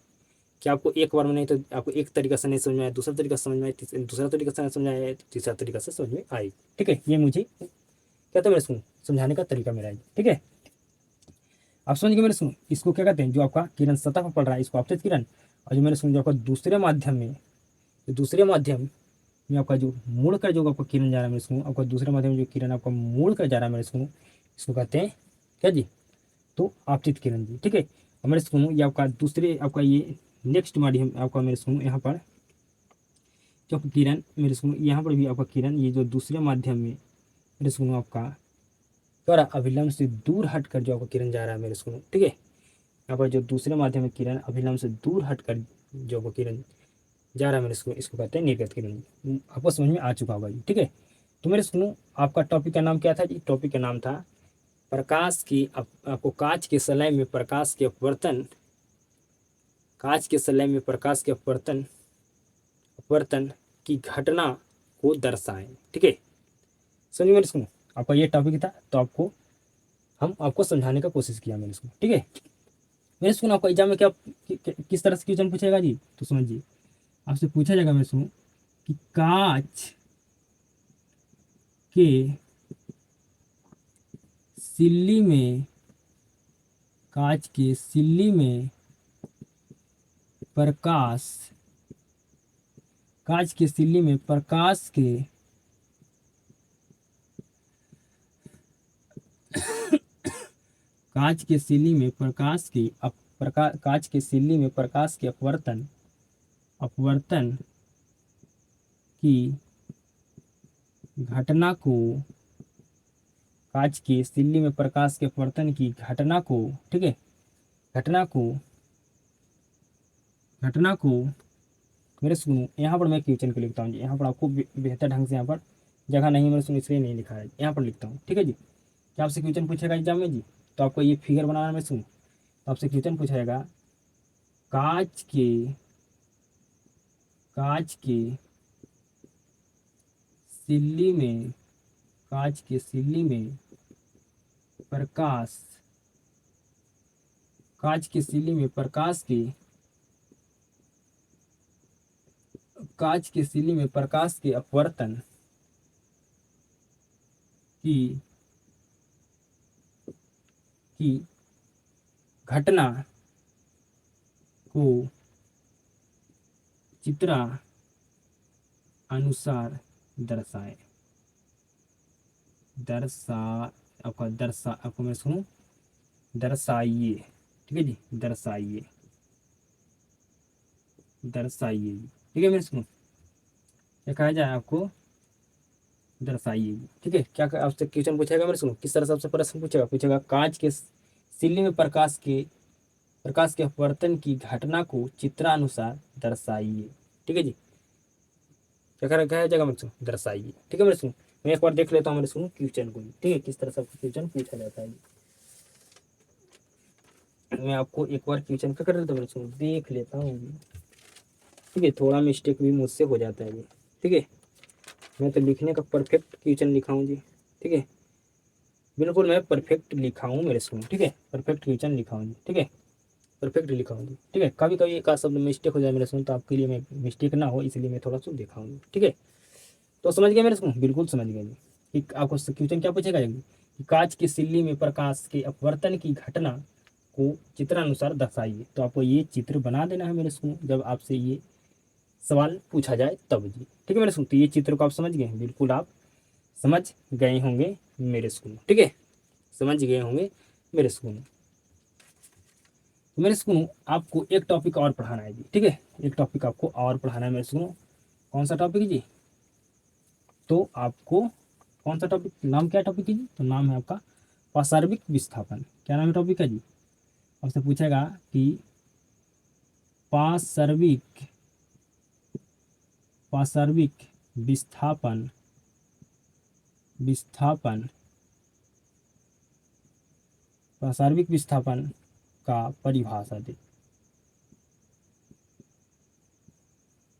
आपको एक बार में नहीं तो आपको एक तरीका से नहीं समझ में आए, दूसरा तरीका से समझ में आए, दूसरा तरीका से नहीं समझ में आए, तीसरा तरीका से समझ में आई, ठीक है। ये मुझे कहते हैं मेरे सुनो समझाने का तरीका मेरा है, ठीक है। आप समझ गए मेरे सुनो, इसको क्या कहते हैं, जो आपका किरण सतह पर पड़ रहा है इसको आपतित किरण, और जो मेरे सुनो जो आपका दूसरे माध्यम में, दूसरे माध्यम में आपका जो मुड़ कर जो आपका किरण जा रहा है मेरे सुनो, आपका दूसरे माध्यम में जो किरण आपका मुड़ कर जा रहा है मेरे सुनो, इसको कहते हैं क्या जी, तो आपतित किरण जी, ठीक है। और मेरे सुनो ये आपका दूसरे आपका ये नेक्स्ट माध्यम आपका मेरे सुनो यहाँ पर जो किरण मेरे सुनो यहाँ पर भी आपका किरण ये जो दूसरे माध्यम में मेरे सुनो आपका द्वारा अभिलंब से दूर हटकर जो आपका किरण जा रहा है मेरे सुनो, ठीक है। यहाँ पर जो दूसरे माध्यम में किरण अभिलंब से दूर हटकर जो आपका किरण जा रहा है मेरे सुनो, इसको कहते हैं निर्गत किरण। आपको समझ में आ चुका होगा जी, ठीक है। तो मेरे सुनो आपका टॉपिक का नाम क्या था जी? टॉपिक का नाम था प्रकाश की आपको कांच के सलाय में प्रकाश के अपवर्तन, कांच के सलाय में प्रकाश के अपवर्तन अपवर्तन की घटना को दर्शाएं, ठीक है। समझिए मेरे सुनो, आपका ये टॉपिक था, तो आपको हम आपको समझाने का कोशिश किया मैंने इसको, ठीक है। मैंने सुना आपको एग्जाम में क्या किस तरह से क्वेश्चन पूछेगा जी? तो समझिए, आपसे पूछा जाएगा मैं सुनो कि कांच के सिल्ली में, कांच के सिल्ली में प्रकाश, कांच के सिल्ली में प्रकाश के कांच के सिल्ली में प्रकाश की कांच के सिल्ली में प्रकाश के अपवर्तन अपवर्तन की घटना को, कांच की सिल्ली में प्रकाश के अपवर्तन की घटना को, ठीक है, घटना को मेरे सुनो, यहाँ पर मैं क्वेश्चन को लिखता हूँ जी। यहाँ पर आपको बेहतर ढंग से यहाँ पर जगह नहीं मेरे सुनो, इसलिए नहीं लिखा है, यहाँ पर लिखता हूँ, ठीक है जी। क्या आपसे क्वेश्चन पूछेगा एग्जाम में जी? तो आपको ये फिगर बनाना मैं सुनो, तो आपसे क्वेश्चन पूछा जाएगा कांच के सिल्ली में, कांच के सिल्ली में प्रकाश, कांच की सिल्ली में प्रकाश की, कांच की सिल्ली में प्रकाश के अपवर्तन की घटना को चित्रा अनुसार दर्शाए, आपको मैं सुनूं, दर्शाइए, ठीक है जी, दर्शाइए, ठीक है मेरे सुनो, क्या कहा जाए आपको? दर्शाइए, ठीक है। क्या आपसे क्वेश्चन पूछेगा मेरे सुनो, किस तरह से आपसे प्रश्न पूछेगा कांच के सिल्ली में प्रकाश के अपवर्तन की घटना को चित्रानुसार दर्शाइए, ठीक है जी। क्या कहा जाएगा मेरे सुनो? दर्शाइए, ठीक है मेरे सुनो। मैं एक बार देख लेता हूँ मेरे सुनो क्वेश्चन को, ठीक है, किस तरह से आपको क्वेश्चन पूछा जाता है। मैं आपको एक बार क्वेश्चन क्या कर लेता हूँ मेरे सुनो, देख लेता हूँ, ठीक है। थोड़ा मिस्टेक भी मुझसे हो जाता है, ठीक है। मैं तो लिखने का परफेक्ट क्वेश्चन लिखा हूँ जी, ठीक है, बिल्कुल मैं परफेक्ट लिखा हूँ मेरे सुनो, ठीक है, परफेक्ट क्वेश्चन लिखा हूँ जी, ठीक है, परफेक्ट लिखा हूँ जी, ठीक है। कभी कभी एक आध शब्द मिस्टेक हो जाए मेरे सुनो, तो आपके लिए मैं मिस्टेक ना हो इसलिए मैं थोड़ा सा देखा हूँ, ठीक है। तो समझ गए मेरे सुनो, बिल्कुल समझ गए जी। कि आपको क्वेश्चन क्या पूछेगा कि कांच की सिल्ली में प्रकाश के अपवर्तन की घटना को चित्रानुसार दर्शाइए। तो आपको ये चित्र बना देना है मेरे सुनो, जब आपसे ये सवाल पूछा जाए तब जी, ठीक है मेरे सुनो। तो ये चित्र को आप समझ गए, बिल्कुल आप समझ गए होंगे मेरे स्कूल, ठीक है, समझ गए होंगे मेरे स्कूल। तो मेरे स्कूल आपको एक टॉपिक और पढ़ाना है जी, ठीक है, एक टॉपिक आपको और पढ़ाना है मेरे स्कूल। कौन सा टॉपिक जी? तो आपको कौन सा टॉपिक, नाम क्या टॉपिक है जी? तो नाम है आपका पार्श्विक विस्थापन। क्या नाम है टॉपिक का जी? आपसे पूछेगा कि पार्श्विक पार्श्विक विस्थापन विस्थापन पार्श्विक विस्थापन का परिभाषा दे,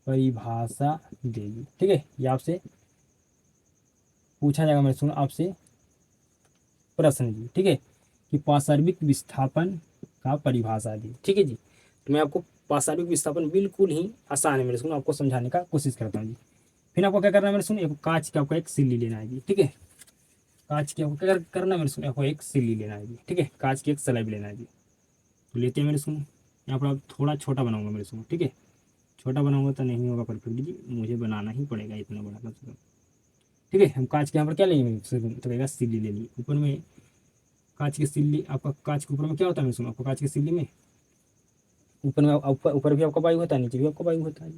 परिभाषा देगी, ठीक है। ये आपसे पूछा जाएगा मेरे सुनो, आपसे प्रश्न जी, ठीक है, कि पार्श्विक विस्थापन का परिभाषा दी, ठीक है जी। तो मैं आपको पार्श्विक विस्थापन बिल्कुल ही आसान है मेरे सुनो, आपको समझाने का कोशिश करता हूँ जी। फिर आपको क्या करना है मेरे सुनो, एक कांच का आपको एक सिल्ली लेना है जी, ठीक है, कांच की आपको क्या करना है मेरे सुनो, आपको एक सिल्ली लेना है जी, ठीक है, कांच की एक स्लैब लेना है जी। तो लेते हैं मेरे सुनो, यहाँ पर आप थोड़ा छोटा बनाऊंगा मेरे सुनो, ठीक है, छोटा बनाऊंगा तो नहीं होगा परफेक्ट जी, मुझे बनाना ही पड़ेगा इतना बड़ा कम से कम, ठीक है। हम कांच के यहाँ पर क्या लेंगे तो कहेगा सिल्ली ले ली, ऊपर में कांच की सिल्ली, आपका कांच के ऊपर में क्या होता है मैं सुनो, आपको कांच की सिल्ली में ऊपर में ऊपर भी आपका वायु होता है, नीचे भी आपका वायु होता है,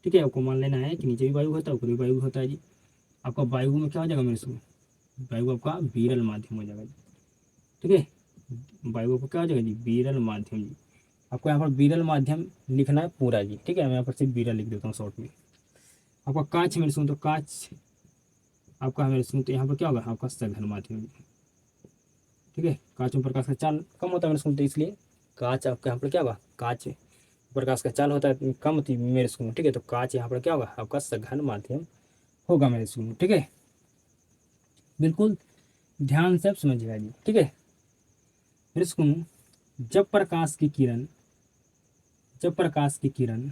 ठीक है, आपको मान लेना है कि नीचे भी वायु होता है, ऊपर भी वायु होता है जी। आपका वायु में क्या हो जाएगा मेरे सुनो, वायु आपका विरल माध्यम हो जाएगा जी। ठीक है, वायु आपका क्या हो जाएगा जी, विरल माध्यम जी। आपको यहाँ पर विरल माध्यम लिखना है पूरा जी। ठीक है, मैं यहाँ पर सिर्फ विरल लिख देता हूँ शॉर्ट में। आपका कांच मेरे सुनो, तो कांच आपका मेरे सुनो, तो यहाँ पर क्या होगा आपका सघन माध्यम जी। ठीक है, कांच में प्रकाश का चाल कम होता है मेरे सुनो, तो इसलिए कांच आपका यहाँ पर क्या होगा, कांच प्रकाश का चाल होता है कम होती मेरे सुनो। ठीक है, तो कांच यहाँ पर क्या होगा आपका सघन माध्यम होगा मेरे सुनो। ठीक है, बिल्कुल ध्यान से आप समझिएगा जी। ठीक है मेरे सुनो, जब प्रकाश की किरण, जब प्रकाश की किरण,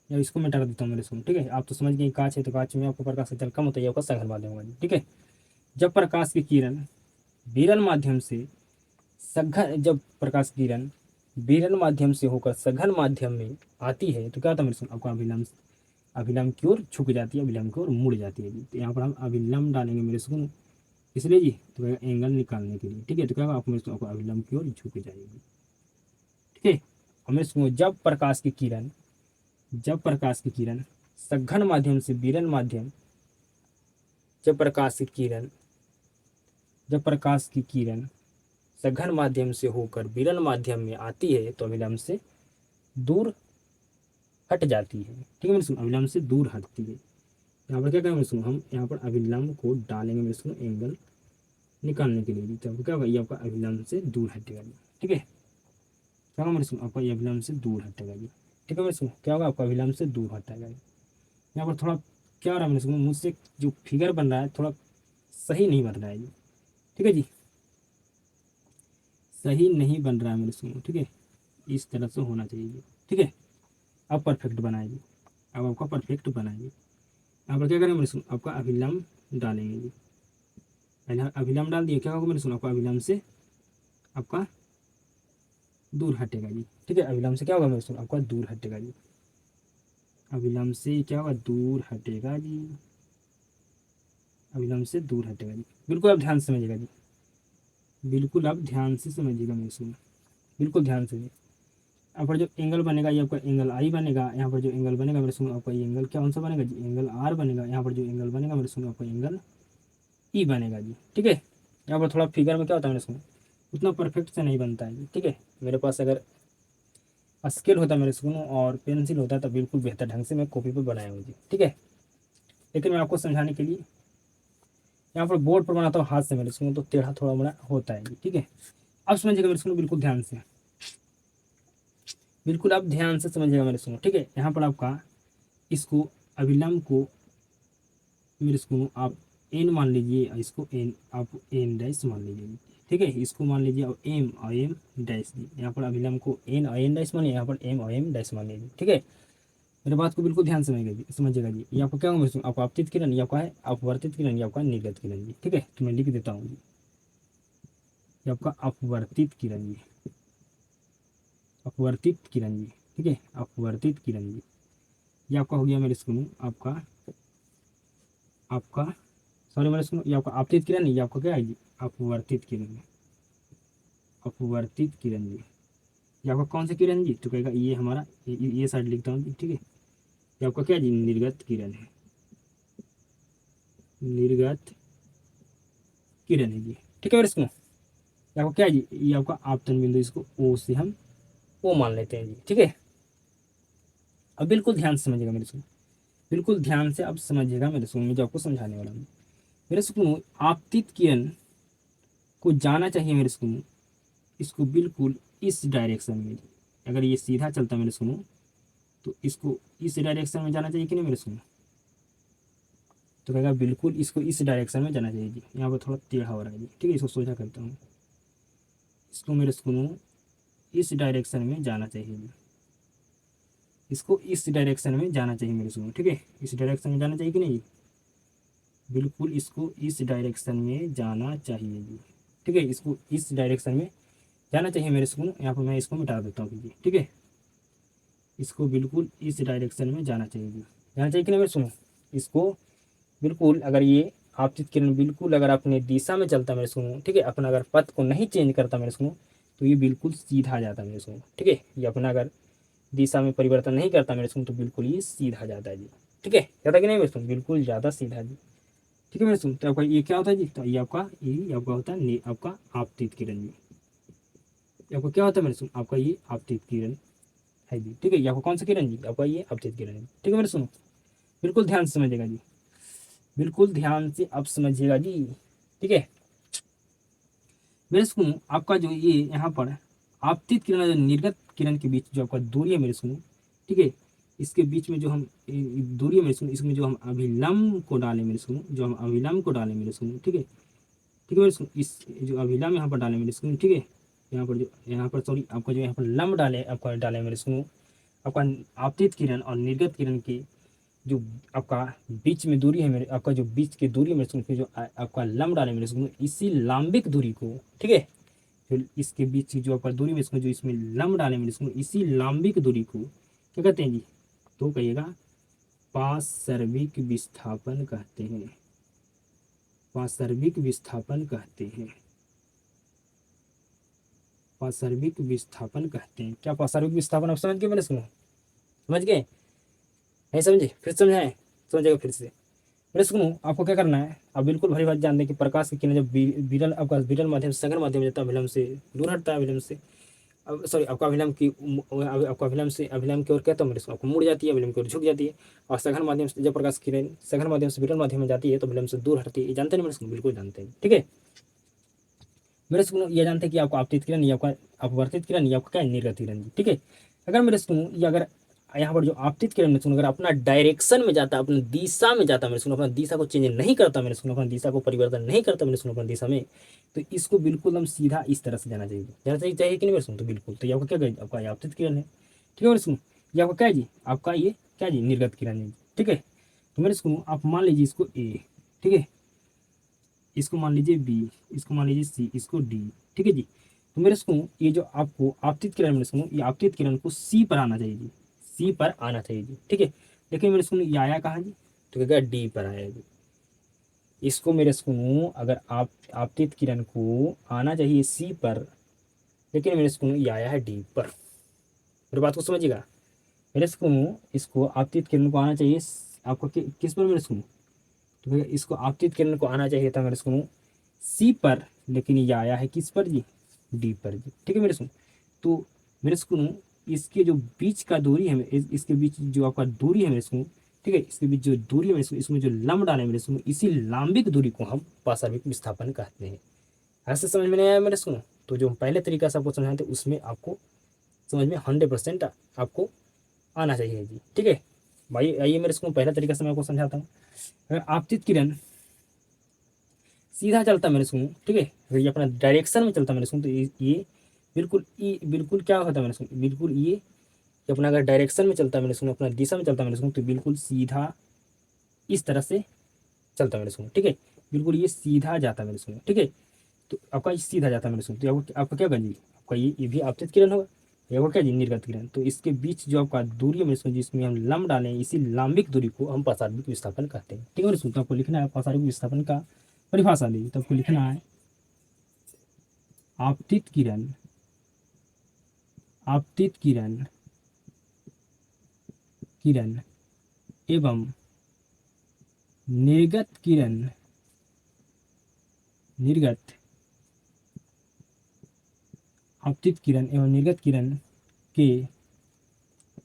या इसको मैं हटा देता हूँ मेरे सुनो। ठीक है, आप तो समझ गए कांच है, तो कांच में आपको प्रकाश का चाल कम होता है, आपका सघन माध्यम होगा जी। ठीक है, जब प्रकाश की किरण विरल माध्यम से सघन, जब प्रकाश की किरण विरल माध्यम से होकर सघन माध्यम में आती है तो क्या होता है मेरे सुनो, आपका अभिलंब, अभिलंब की ओर झुक जाती है, अभिलंब की ओर मुड़ जाती है जी। तो यहाँ पर हम अभिलंब डालेंगे मेरे सुनो, इसलिए जी तो एंगल निकालने के लिए। ठीक है, तो क्या होगा आपको मेरे सुनो, अभिलंब की ओर झुक जाएगी। ठीक है, और मेरे सुनो, जब प्रकाश की किरण, जब प्रकाश की किरण सघन माध्यम से विरल माध्यम, जब प्रकाश की किरण, जब प्रकाश की किरण सघन माध्यम से होकर विरल माध्यम में आती है तो अभिलंब से दूर हट जाती है। ठीक है मेरे सुनो, अभिलंब से दूर हटती है। यहाँ पर क्या करेंगे सुनो, हम यहाँ पर अभिलंब को डालेंगे मेरे सुनो एंगल निकालने के लिए। तो क्या होगा, ये आपका अभिलंब से दूर हटेगा जी। ठीक है, क्या होगा मेरे सुनो, आपका ये अभिलंब से दूर हटेगा जी। ठीक है मेरे सुनो, क्या होगा आपका अभिलंब से दूर हटेगा। यहाँ पर थोड़ा क्या हो रहा है मेरे सुनो, मुझसे जो फिगर बन रहा है थोड़ा सही नहीं बन रहा है जी। ठीक है जी, सही नहीं बन रहा है मेरे सुनो। ठीक है, इस तरह से होना चाहिए जी। ठीक है, अब परफेक्ट बनाएगी, अब आपका परफेक्ट बनाएगी। यहाँ पर क्या करेंगे मेरे सुनो, आपका अभिलंब डालेंगे जी। पहले अभिलंब डाल दिए, क्या होगा मेरे सुनो, आपका अभिलंब से आपका दूर हटेगा जी। ठीक है, अभिलंब से क्या होगा मेरे सुनो, आपका दूर हटेगा जी। अभिलंब से क्या होगा, दूर हटेगा जी, अभिलंब से दूर हटेगा जी। बिल्कुल आप ध्यान से समझिएगा जी, बिल्कुल आप ध्यान से समझिएगा मेरे सुनो, बिल्कुल ध्यान से। यहाँ पर जो एंगल बनेगा ये आपका एंगल आई बनेगा। यहाँ पर जो एंगल बनेगा मेरे सुनो, आपका ये एंगल कौन सा बनेगा जी, एंगल आर बनेगा। यहाँ पर जो एंगल बनेगा मेरे सुनो, आपका एंगल ई बनेगा जी। ठीक है, यहाँ पर थोड़ा फिगर में क्या होता है मेरे सुनो, उतना परफेक्ट से नहीं बनता है जी। ठीक है, मेरे पास अगर स्केल होता मेरे सुनो और पेंसिल होता तो बिल्कुल बेहतर ढंग से मैं कॉपी पर बनाया हूँ जी। ठीक है, लेकिन मैं आपको समझाने के लिए यहाँ पर बोर्ड पर बनाता हूँ हाथ से मेरे सुनो, तो टेढ़ा थोड़ा बड़ा होता है जी। ठीक है, अब समझिएगा मेरे सुनो, बिल्कुल ध्यान से, बिल्कुल आप ध्यान से समझिएगा मेरे सुनो। ठीक है, यहाँ पर आपका इसको अभिलंब को मेरे सुनो आप एन मान लीजिए, और इसको एन आप एन डैश मान लीजिए। ठीक है, इसको मान लीजिए और एम डैश दी। यहाँ पर अभिलंब को एन और एन डैश मानिए, यहाँ पर एम और एम डैश मान लीजिए। ठीक है, मेरे बात को बिल्कुल ध्यान समझिएगा जी, समझिएगा जी। ये आपको क्या होगा मेरे सुनो, आपको आपतित किरण, ये आपका है अपवर्तित किरण, ये आपका निर्गत किरण जी। ठीक है, तो मैं लिख देता हूँ जी, ये आपका अपवर्तित किरण जी, अपवर्तित किरण जी। ठीक है, अपवर्तित किरण जी, ये आपका हो गया मेरे सुनो, आपका आपका सॉरी मेरे सुनो, ये आपका आपतित किरण, ये आपका क्या है जी, अपवर्तित किरण, अपवर्तित किरण जी। ये आपका कौन सा किरण जी, तो कहेगा ये हमारा ये साइड लिखता हूँ जी। ठीक है, ये आपका क्या जी, निर्गत किरण है, निर्गत किरण है जी। ठीक है मेरे सुनो, ये आपका क्या है जी, ये आपका आपतन बिंदु, इसको ओ से हम ओ मान लेते हैं जी। ठीक है, अब बिल्कुल ध्यान से समझिएगा मेरे सुनो, बिल्कुल ध्यान से अब समझिएगा मेरे सुनो, मैं जो आपको समझाने वाला हूँ मेरे सुनो। आपतित किरण को जाना चाहिए मेरे सुनो, इसको बिल्कुल इस डायरेक्शन में। अगर ये सीधा चलता मेरे सुनो तो इसको इस डायरेक्शन में जाना चाहिए कि नहीं मेरे सुनो, तो कहेगा बिल्कुल इसको इस डायरेक्शन में जाना चाहिए जी। यहाँ पर थोड़ा टेढ़ा हो रहा है जी। ठीक है, इसको सोचा करता हूँ, इसको मेरे सुनो इस डायरेक्शन में जाना चाहिए जी, इसको इस डायरेक्शन में जाना चाहिए मेरे सुनो। ठीक है, इस डायरेक्शन में जाना चाहिए कि नहीं, बिल्कुल इसको इस डायरेक्शन में जाना चाहिए जी। ठीक है, इसको इस डायरेक्शन में जाना चाहिए मेरे सुनो। यहाँ पर मैं इसको मिटा देता हूँ जी। ठीक है, इसको बिल्कुल इस डायरेक्शन में जाना चाहिए जी, जाना चाहिए कि नहीं मेरे सुनो, इसको बिल्कुल अगर ये आपतित किरण बिल्कुल अगर अपने दिशा में चलता मेरे सुनो, ठीक है, अपना अगर पथ को नहीं चेंज करता मेरे सुनो, तो ये बिल्कुल सीधा आ जाता मेरे सुनो। ठीक है, ये अपना अगर दिशा में परिवर्तन नहीं करता मेरे सुन, तो बिल्कुल ये सीधा जाता है जी। ठीक है, जाता कि नहीं मेरे सुन, बिल्कुल ज़्यादा सीधा जी। ठीक है मेरे सुन, तो आपका ये क्या होता है जी, तो ये आपका होता है आपका आपतित किरण जी। आपको क्या होता है मेरे सुन, आपका ये आपतित किरण है जी। ठीक है, ये आपको कौन सा किरण जी, आपका ये आपतित किरण है। ठीक है मेरे सुनो, बिल्कुल ध्यान से समझिएगा जी, बिल्कुल ध्यान से आप समझिएगा जी। ठीक है मेरे सुनो, आपका जो ये यहाँ पर आपतित किरण और निर्गत किरण के बीच जो आपका दूरी है मेरे सुनो, ठीक है, इसके बीच में जो हम दूरी है मेरे सुनो, इसमें जो हम अभिलंब को डालें मेरे सुनो, जो हम अभिलंब को डालें मेरे सुनो, ठीक है, ठीक है मेरे सुनो, इस जो अभिलंब यहाँ पर डालें मेरे सुनो, ठीक है, यहाँ पर सॉरी आपका जो यहाँ पर लंब डाले, आपका डाले मेरे सुनो, आपका आपतित किरण और निर्गत किरण के जो आपका बीच में दूरी है मेरे, आपका जो बीच की दूरी है मेरे सुनो, फिर जो आपका लंब डाले मेरे सुनो, इसी लांबिक दूरी को, ठीक है, फिर इसके बीच की जो आपका दूरी में इसमें जो इसमें लंब डाले मेरे सुनो, इसी लांबिक दूरी को क्या कहते हैं जी, तो कहिएगा पार्श्विक विस्थापन कहते हैं, पार्श्विक विस्थापन कहते हैं, पार्श्विक विस्थापन कहते हैं। क्या पार्श्विक विस्थापन आप समझ गए मेरे सुनो, समझ गए, नहीं समझे, फिर समझाएं, समझेगा फिर से मेरे सुनो। आपको क्या करना है, आप बिल्कुल भली बात जानते हैं कि प्रकाश की किरण जब विरल आपका विरल माध्यम से सघन माध्यम में जाता है, अभिलंब से दूर हटता है, अभिलंब से अब सॉरी आपका अभिलंब की आपका अभिलंब से अभिलंब की ओर कहता हूँ मेरे सुनो, आपको मुड़ जाती है, अभिलंब की ओर झुक जाती है, और सघन माध्यम से जब प्रकाश की किरण सघन माध्यम से विरल माध्यम में जाती है तो अभिलंब से दूर हटती है। ये जानते हैं मेरे सुनो, बिल्कुल जानते हैं। ठीक है मेरे सुनो, ये जानते हैं कि आपको आपतित किरण या आपका अपवर्तित किरण या आपका क्या है, निर्गत किरण। ठीक है, अगर मेरे सुनो ये अगर यहाँ पर जो आपतित किरण में सुनो अगर अपना डायरेक्शन में जाता, अपनी दिशा में जाता मेरे सुनो, अपना दिशा को चेंज नहीं करता मेरे सुनो, अपना दिशा को परिवर्तन नहीं करता मेरे सुनो अपनी दिशा में, तो इसको बिल्कुल हम सीधा इस तरह से जाना चाहिए, चाहिए कि नहीं मेरे सुनो, तो बिल्कुल, तो ये आपका क्या आपका आपतित किरण है। ठीक है मेरे सुनो, ये आपका क्या है जी, आपका ये क्या जी, निर्गत किरण है। ठीक है, तो मेरे सुनो आप मान लीजिए इसको ए, ठीक है, इसको मान लीजिए बी, इसको मान लीजिए सी, इसको डी। ठीक है जी, तो मेरे सुनो ये जो आपको आपतित किरण मेरे सुनो, ये आपतित किरण को सी पर आना चाहिए जी, सी पर आना चाहिए जी। ठीक है, लेकिन मेरे सुनो ये आया कहाँ जी, तो क्या डी पर आया जी। इसको मेरे सुनो अगर आप आपतित किरण को आना चाहिए सी पर, लेकिन मेरे सुनो ये आया है डी पर। मेरी बात को समझिएगा, मेरे सुनो इसको आपतित किरण को आना चाहिए आपको किस पर मेरे सुनो, तो भैया इसको आपतित किरण को आना चाहिए था मेरे सुनो सी पर, लेकिन ये आया है किस पर जी, डी पर जी। ठीक है मेरे सुनो, तो मेरे सुनो इसके जो बीच का दूरी है इसके बीच जो आपका दूरी है मेरे सुनो, ठीक है, इसके बीच जो दूरी है मेरे सुनो, इसमें जो लंब डाले मेरे सुनो, इसी लांबिक दूरी को हम पार्श्विक विस्थापन कहते हैं। ऐसे समझ में नहीं आया मेरे सुनो, तो जो पहले तरीका से आपको समझाए थे उसमें आपको समझ में 100% आपको आना चाहिए जी। ठीक है भाई, आइए मेरे सुनो पहला तरीका से मैं आपको समझाता हूँ। अगर आपतित किरण सीधा चलता मेरे सुनो, ठीक है, अगर ये अपना डायरेक्शन में चलता मेरे सुनो, तो ये बिल्कुल क्या होता है मेरे सुनो, बिल्कुल ये अपना अगर डायरेक्शन में चलता मेरे सुनो, अपना दिशा में चलता मेरे सुनो, तो बिल्कुल सीधा इस तरह से चलता मेरे सुनो। ठीक है, बिल्कुल ये सीधा जाता मेरे सुनो। ठीक है, तो आपका ये सीधा जाता मेरे सुनो, तो आपका क्या गंजी, आपका ये भी आपतित किरण होगा, ये होगा क्या जी, निर्गत किरण। तो इसके बीच जो आपका दूरी है मेरे सुनो, जिसमें हम लंब डालें, इसी लांबिक दूरी को हम पार्श्विक विस्थापन कहते हैं। ठीक है मेरे सुनो, तो आपको लिखना है पार्श्विक विस्थापन का परिभाषा ली, तो आपको लिखना है आपतित किरण, आपतित किरण किरण एवं निर्गत किरण, निर्गत आपतित किरण एवं निर्गत किरण के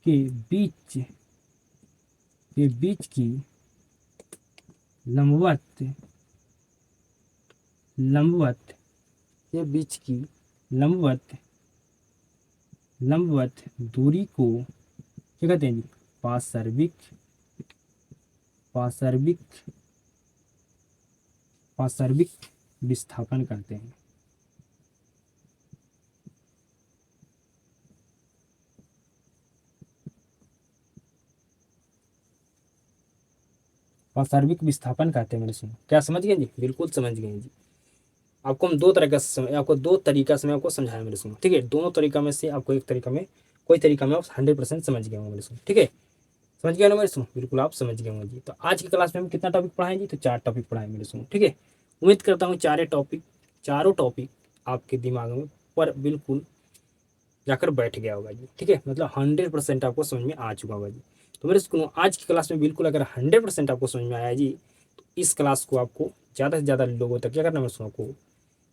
के बीच के बीच की लंबवत लंबवत के बीच की लंबवत लंबवत दूरी को क्या कहते हैं जी, पार्श्विक पार्श्विक पार्श्विक विस्थापन कहते हैं। पार्श्विक विस्थापन कहते हैं मेरे सुनो, क्या समझ गए जी, बिल्कुल समझ गए जी। आपको हम दो तरीका से आपको दो तरीका से मैं आपको समझाया मेरे सुनो। ठीक है, दोनों तरीका में से आपको एक तरीका में कोई तरीका में आप 100% समझ गए होंगे मेरे सुनो। ठीक है, समझ गया ना मेरे सुनो, बिल्कुल आप समझ गए होंगे जी। तो आज की क्लास में हम कितना टॉपिक पढ़ाएं जी, तो 4 टॉपिक पढ़ाएं मेरे सुनो। ठीक है, उम्मीद करता हूँ चारों टॉपिक आपके दिमाग में पर बिल्कुल जाकर बैठ गया होगा जी। ठीक है, मतलब 100% आपको समझ में आ चुका होगा जी। तो मेरे स्कूल आज की क्लास में बिल्कुल अगर 100% आपको समझ में आया जी, तो इस क्लास को आपको ज़्यादा से ज़्यादा लोगों तक क्या करना है, मेरे स्कूल को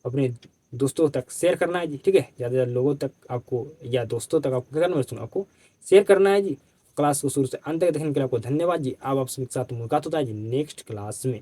अपने दोस्तों तक शेयर करना है जी। ठीक है, ज़्यादा से ज़्यादा लोगों तक आपको या दोस्तों तक आपको क्या करना है, मेरे स्कूल आपको शेयर करना है जी। क्लास को शुरू से अंत तक देखने के लिए आपको धन्यवाद जी। अब आप सभी के साथ मुलाकात होता है जी नेक्स्ट क्लास में।